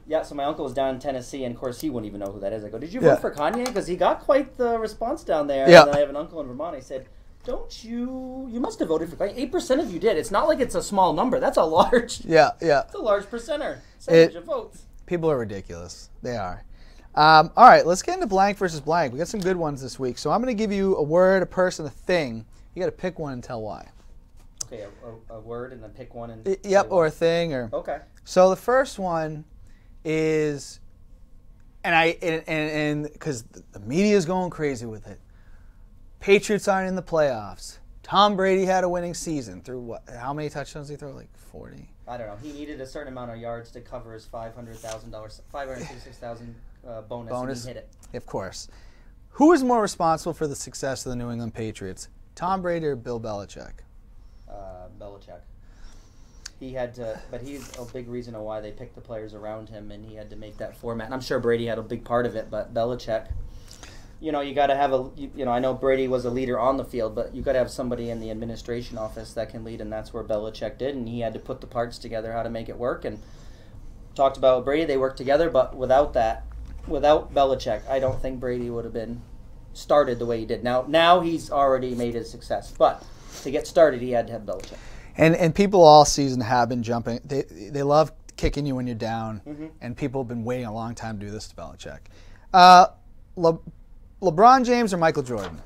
[SPEAKER 2] Yeah, so my uncle was down in Tennessee, and of course he wouldn't even know who that is. I go, did you vote for Kanye? Because he got quite the response down there.
[SPEAKER 1] Yeah.
[SPEAKER 2] And I have an uncle in Vermont. I said, don't you must have voted for Kanye. 8% of you did. It's not like it's a small number. That's a large.
[SPEAKER 1] Yeah.
[SPEAKER 2] It's a large percentage of votes.
[SPEAKER 1] People are ridiculous. They are. All right, let's get into blank versus blank. We got some good ones this week. So I'm going to give you a word, a person, a thing. You got to pick one and tell why.
[SPEAKER 2] Okay, a word and then pick one and.
[SPEAKER 1] Yep, or a thing or.
[SPEAKER 2] Okay.
[SPEAKER 1] So the first one is, and because the media is going crazy with it. Patriots aren't in the playoffs. Tom Brady had a winning season through what? How many touchdowns did he throw? Like 40.
[SPEAKER 2] I don't know. He needed a certain amount of yards to cover his $566,000 bonus, and he hit it.
[SPEAKER 1] Of course. Who is more responsible for the success of the New England Patriots, Tom Brady or Bill Belichick?
[SPEAKER 2] Belichick. He had to, but he's a big reason of why they picked the players around him, and he had to make that format. And I'm sure Brady had a big part of it, but Belichick, you got to have I know Brady was a leader on the field, but you got to have somebody in the administration office that can lead, and that's where Belichick did, and he had to put the parts together how to make it work. And talked about Brady, they worked together, but without Belichick, I don't think Brady would have been started the way he did. Now he's already made his success, but to get started, he had to have Belichick.
[SPEAKER 1] And people all season have been jumping. They love kicking you when you're down, and people have been waiting a long time to do this to Belichick. LeBron James or Michael Jordan?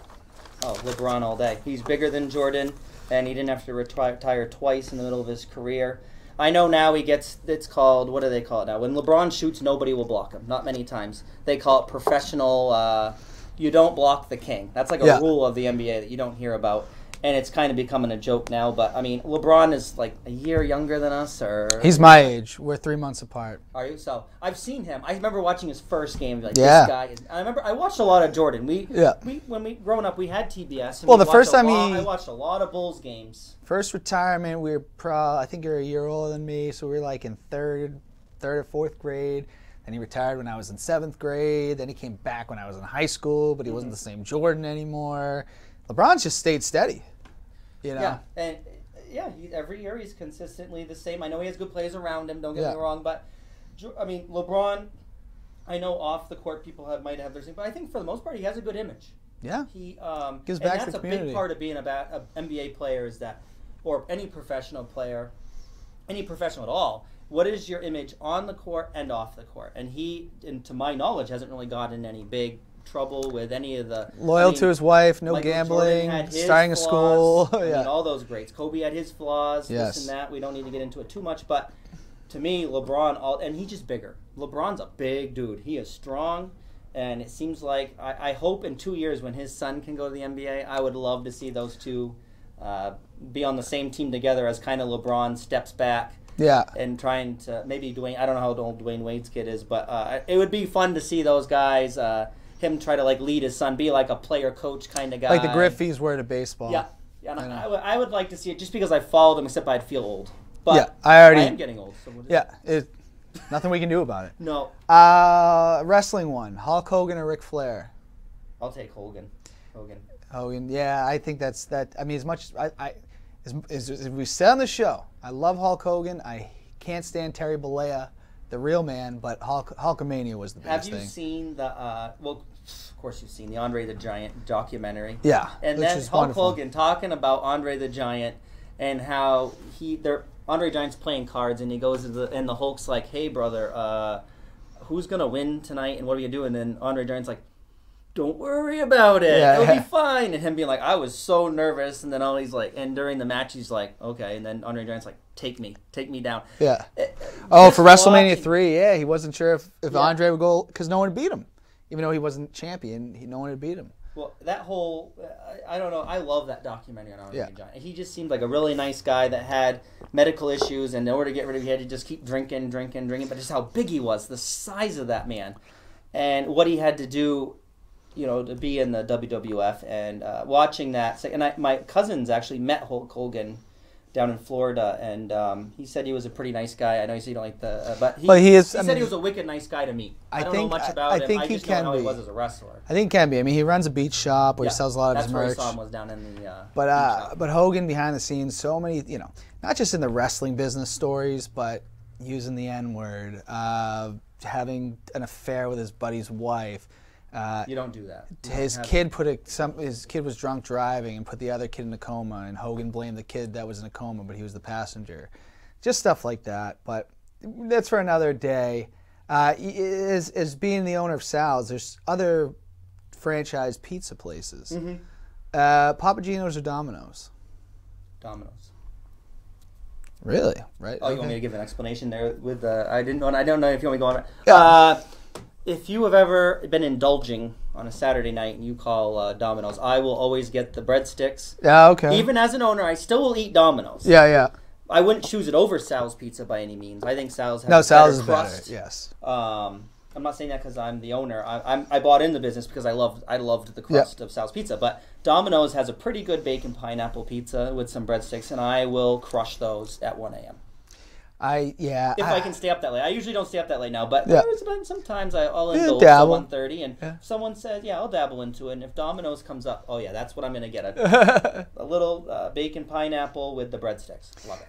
[SPEAKER 2] Oh, LeBron all day. He's bigger than Jordan, and he didn't have to retire twice in the middle of his career. I know now he gets, it's called, what do they call it now? When LeBron shoots, nobody will block him. Not many times. They call it professional, you don't block the king. That's like a rule of the NBA that you don't hear about. And it's kind of becoming a joke now. But, I mean, LeBron is like a year younger than us. Or
[SPEAKER 1] He's my age. We're 3 months apart.
[SPEAKER 2] Are you? So, I've seen him. I remember watching his first game. Like, this guy is... I watched a lot of Jordan. When we growing up, we had TBS. And
[SPEAKER 1] well, the first time
[SPEAKER 2] I watched a lot of Bulls games.
[SPEAKER 1] First retirement, we were I think you're a year older than me, so we were like in third or fourth grade. And he retired when I was in 7th grade. Then he came back when I was in high school, but he wasn't the same Jordan anymore. LeBron's just stayed steady, you know.
[SPEAKER 2] Yeah, and every year he's consistently the same. I know he has good players around him. Don't get me wrong, but I mean LeBron. I know off the court people might have their thing, but I think for the most part he has a good image.
[SPEAKER 1] Yeah,
[SPEAKER 2] he
[SPEAKER 1] gives back to the community.
[SPEAKER 2] That's a big part of being an NBA player is that, or any professional player, any professional at all. What is your image on the court and off the court? And he, to my knowledge, hasn't really gotten any big trouble with any of the...
[SPEAKER 1] Loyal to his wife, no gambling, starting a school.
[SPEAKER 2] I mean, all those greats. Kobe had his flaws, this and that. We don't need to get into it too much. But to me, LeBron, and he's just bigger. LeBron's a big dude. He is strong. And it seems like, I hope in 2 years when his son can go to the NBA, I would love to see those two be on the same team together as kind of LeBron steps back.
[SPEAKER 1] Yeah.
[SPEAKER 2] And trying to, maybe Dwayne, I don't know how old Dwayne Wade's kid is, but it would be fun to see those guys, him try to like lead his son, be like a player coach kind of guy.
[SPEAKER 1] Like the Griffeys were to baseball.
[SPEAKER 2] Yeah. And I would like to see it just because I followed him, except I'd feel old. But
[SPEAKER 1] yeah, I
[SPEAKER 2] am getting old. So
[SPEAKER 1] nothing we can do about it.
[SPEAKER 2] No.
[SPEAKER 1] Wrestling one, Hulk Hogan or Ric Flair?
[SPEAKER 2] I'll take Hogan.
[SPEAKER 1] Hogan, yeah, I think that's that. I mean, as much as we said on the show, I love Hulk Hogan. I can't stand Terry Bollea, the real man, but Hulkamania was the biggest thing.
[SPEAKER 2] Have you seen the, well, of course you've seen the Andre the Giant documentary.
[SPEAKER 1] Yeah.
[SPEAKER 2] And then Hulk Hogan talking about Andre the Giant and how Andre Giant's playing cards and he goes and the Hulk's like, hey brother, who's going to win tonight and what are you doing? And Andre Giant's like, don't worry about it.
[SPEAKER 1] Yeah.
[SPEAKER 2] It'll be fine. And him being like, I was so nervous. And then all he's like, and during the match, he's like, okay. And then Andre Giant's like, take me down.
[SPEAKER 1] Yeah. For WrestleMania 3, yeah, he wasn't sure if Andre would go, because no one beat him. Even though he wasn't champion, no one had beat him.
[SPEAKER 2] Well, that whole, I don't know, I love that documentary on Andre the Giant. He just seemed like a really nice guy that had medical issues, and in order to get rid of it, he had to just keep drinking, but just how big he was, the size of that man, and what he had to do, you know, to be in the WWF, and watching that. And my cousins actually met Hulk Hogan down in Florida, and he said he was a pretty nice guy. I know you said you don't like but he said he was a wicked nice guy to meet. I don't know much about him. I just know how he was as a wrestler.
[SPEAKER 1] I think he can be. I mean, he runs a beach shop where he sells a lot of his merch.
[SPEAKER 2] That's where I saw him, was down in the
[SPEAKER 1] but Hogan behind the scenes, so many, you know, not just in the wrestling business stories, but using the N-word, having an affair with his buddy's wife.
[SPEAKER 2] You don't do that.
[SPEAKER 1] His kid was drunk driving and put the other kid in a coma, and Hogan blamed the kid that was in a coma, but he was the passenger. Just stuff like that. But that's for another day. As being the owner of Sal's, there's other franchise pizza places. Mm-hmm. Papa Gino's or Domino's?
[SPEAKER 2] Domino's.
[SPEAKER 1] Really? Right?
[SPEAKER 2] Oh, you want me to give an explanation there with I don't know if you want me to go on. If you have ever been indulging on a Saturday night and you call Domino's, I will always get the breadsticks.
[SPEAKER 1] Yeah, okay.
[SPEAKER 2] Even as an owner, I still will eat Domino's.
[SPEAKER 1] Yeah.
[SPEAKER 2] I wouldn't choose it over Sal's Pizza by any means. I think Sal's has
[SPEAKER 1] Sal's
[SPEAKER 2] better crust.
[SPEAKER 1] Better, yes.
[SPEAKER 2] I'm not saying that because I'm the owner. I bought in the business because I loved the crust of Sal's Pizza. But Domino's has a pretty good bacon pineapple pizza with some breadsticks, and I will crush those at 1 a.m. If I can stay up that late. I usually don't stay up that late now, but there's been sometimes I'll indulge till 1:30, and if someone says, I'll dabble into it, and if Domino's comes up, that's what I'm going to get. A little bacon pineapple with the breadsticks. Love it.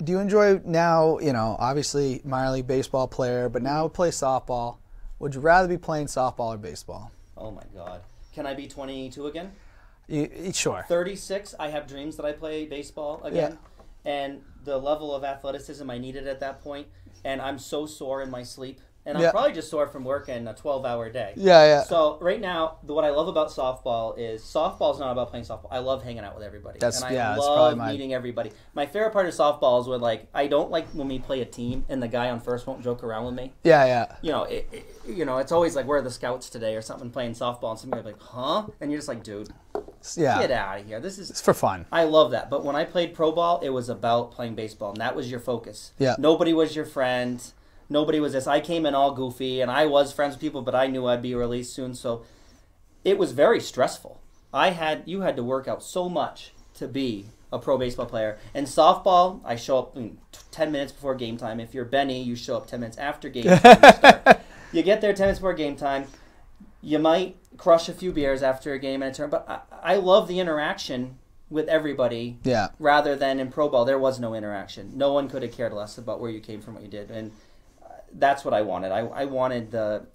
[SPEAKER 1] Do you enjoy now, obviously minor league baseball player, but now play softball. Would you rather be playing softball or baseball?
[SPEAKER 2] Oh my God. Can I be 22 again?
[SPEAKER 1] Sure.
[SPEAKER 2] 36, I have dreams that I play baseball again. And the level of athleticism I needed at that point, and I'm so sore in my sleep and I'm probably just sore from working a 12-hour day.
[SPEAKER 1] Yeah.
[SPEAKER 2] So right now, what I love about softball is softball's not about playing softball. I love hanging out with everybody. I love meeting everybody. My favorite part of softball is when I don't like when we play a team and the guy on first won't joke around with me.
[SPEAKER 1] Yeah.
[SPEAKER 2] It's always like, where are the scouts today or something playing softball, and somebody's like, huh? And you're just like, dude, get out of here. It's
[SPEAKER 1] for fun.
[SPEAKER 2] I love that. But when I played pro ball, it was about playing baseball, and that was your focus.
[SPEAKER 1] Yeah.
[SPEAKER 2] Nobody was your friend. Nobody was this. I came in all goofy, and I was friends with people, but I knew I'd be released soon. So it was very stressful. You had to work out so much to be a pro baseball player. And softball, I show up 10 minutes before game time. If you're Benny, you show up 10 minutes after game time. You get there 10 minutes before game time. You might crush a few beers after a game and a turn, but I love the interaction with everybody.
[SPEAKER 1] Yeah.
[SPEAKER 2] Rather than in pro ball, there was no interaction. No one could have cared less about where you came from, what you did, and that's what I wanted. I wanted the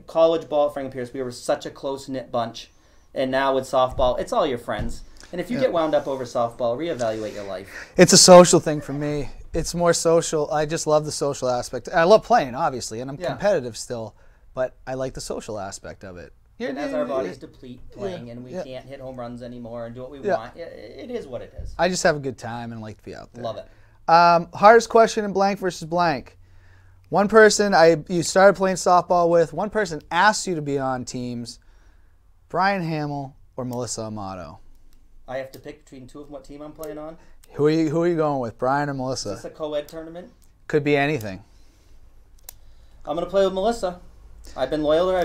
[SPEAKER 2] college ball at Franklin Pierce. We were such a close-knit bunch, and now with softball, it's all your friends. And if you get wound up over softball, reevaluate your life.
[SPEAKER 1] It's a social thing for me. It's more social. I just love the social aspect. I love playing, obviously, and I'm competitive still, but I like the social aspect of it.
[SPEAKER 2] And as our bodies deplete playing and we can't hit home runs anymore and do what we want, it is what it is.
[SPEAKER 1] I just have a good time and like to be out there.
[SPEAKER 2] Love it.
[SPEAKER 1] Hardest question in blank versus blank. One person you started playing softball with, one person asked you to be on teams, Brian Hamill or Melissa Amato.
[SPEAKER 2] I have to pick between two of them what team I'm playing on.
[SPEAKER 1] Who are you going with, Brian or Melissa?
[SPEAKER 2] Is this a co-ed tournament?
[SPEAKER 1] Could be anything.
[SPEAKER 2] I'm going to play with Melissa. I've been loyal to her.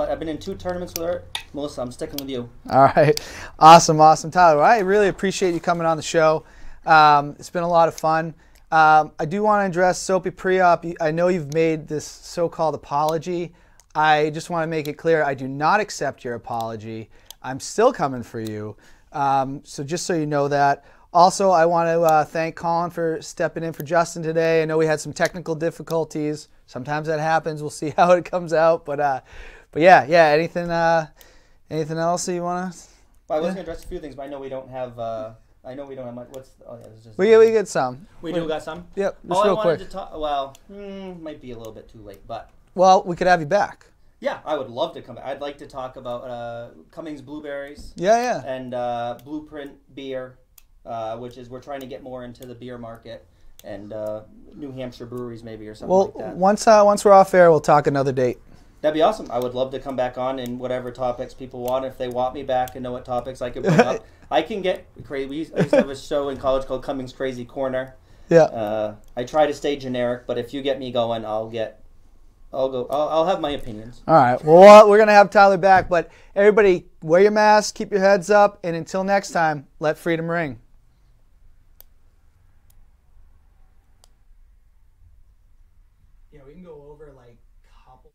[SPEAKER 2] I've been in 2 tournaments with her. Melissa, I'm sticking with you.
[SPEAKER 1] All right. Awesome, Tyler. I really appreciate you coming on the show. It's been a lot of fun. I do want to address Sopee pre-op. I know you've made this so-called apology. I just want to make it clear I do not accept your apology. I'm still coming for you. So just so you know that. Also, I want to thank Colin for stepping in for Justin today. I know we had some technical difficulties. Sometimes that happens. We'll see how it comes out. But yeah. Anything else that you want to?
[SPEAKER 2] Well, I was going to address a few things, but I know we don't have. I know we don't have much. It's just.
[SPEAKER 1] We get some.
[SPEAKER 2] We do got some.
[SPEAKER 1] Yep. Just real quick.
[SPEAKER 2] To talk. Well, might be a little bit too late, but.
[SPEAKER 1] Well, we could have you back.
[SPEAKER 2] Yeah, I would love to come back. I'd like to talk about Cummings Blueberries.
[SPEAKER 1] Yeah.
[SPEAKER 2] And Blueprint Beer, which is we're trying to get more into the beer market, and New Hampshire breweries maybe or something like that.
[SPEAKER 1] Once we're off air, we'll talk another date.
[SPEAKER 2] That'd be awesome. I would love to come back on in whatever topics people want. If they want me back and know what topics I can bring up, I can get crazy. I used to have a show in college called Cummings Crazy Corner.
[SPEAKER 1] Yeah.
[SPEAKER 2] I try to stay generic, but if you get me going, I'll have my opinions.
[SPEAKER 1] All right. Well, we're going to have Tyler back, but everybody, wear your mask, keep your heads up, and until next time, let freedom ring. Yeah, we can go over like couple.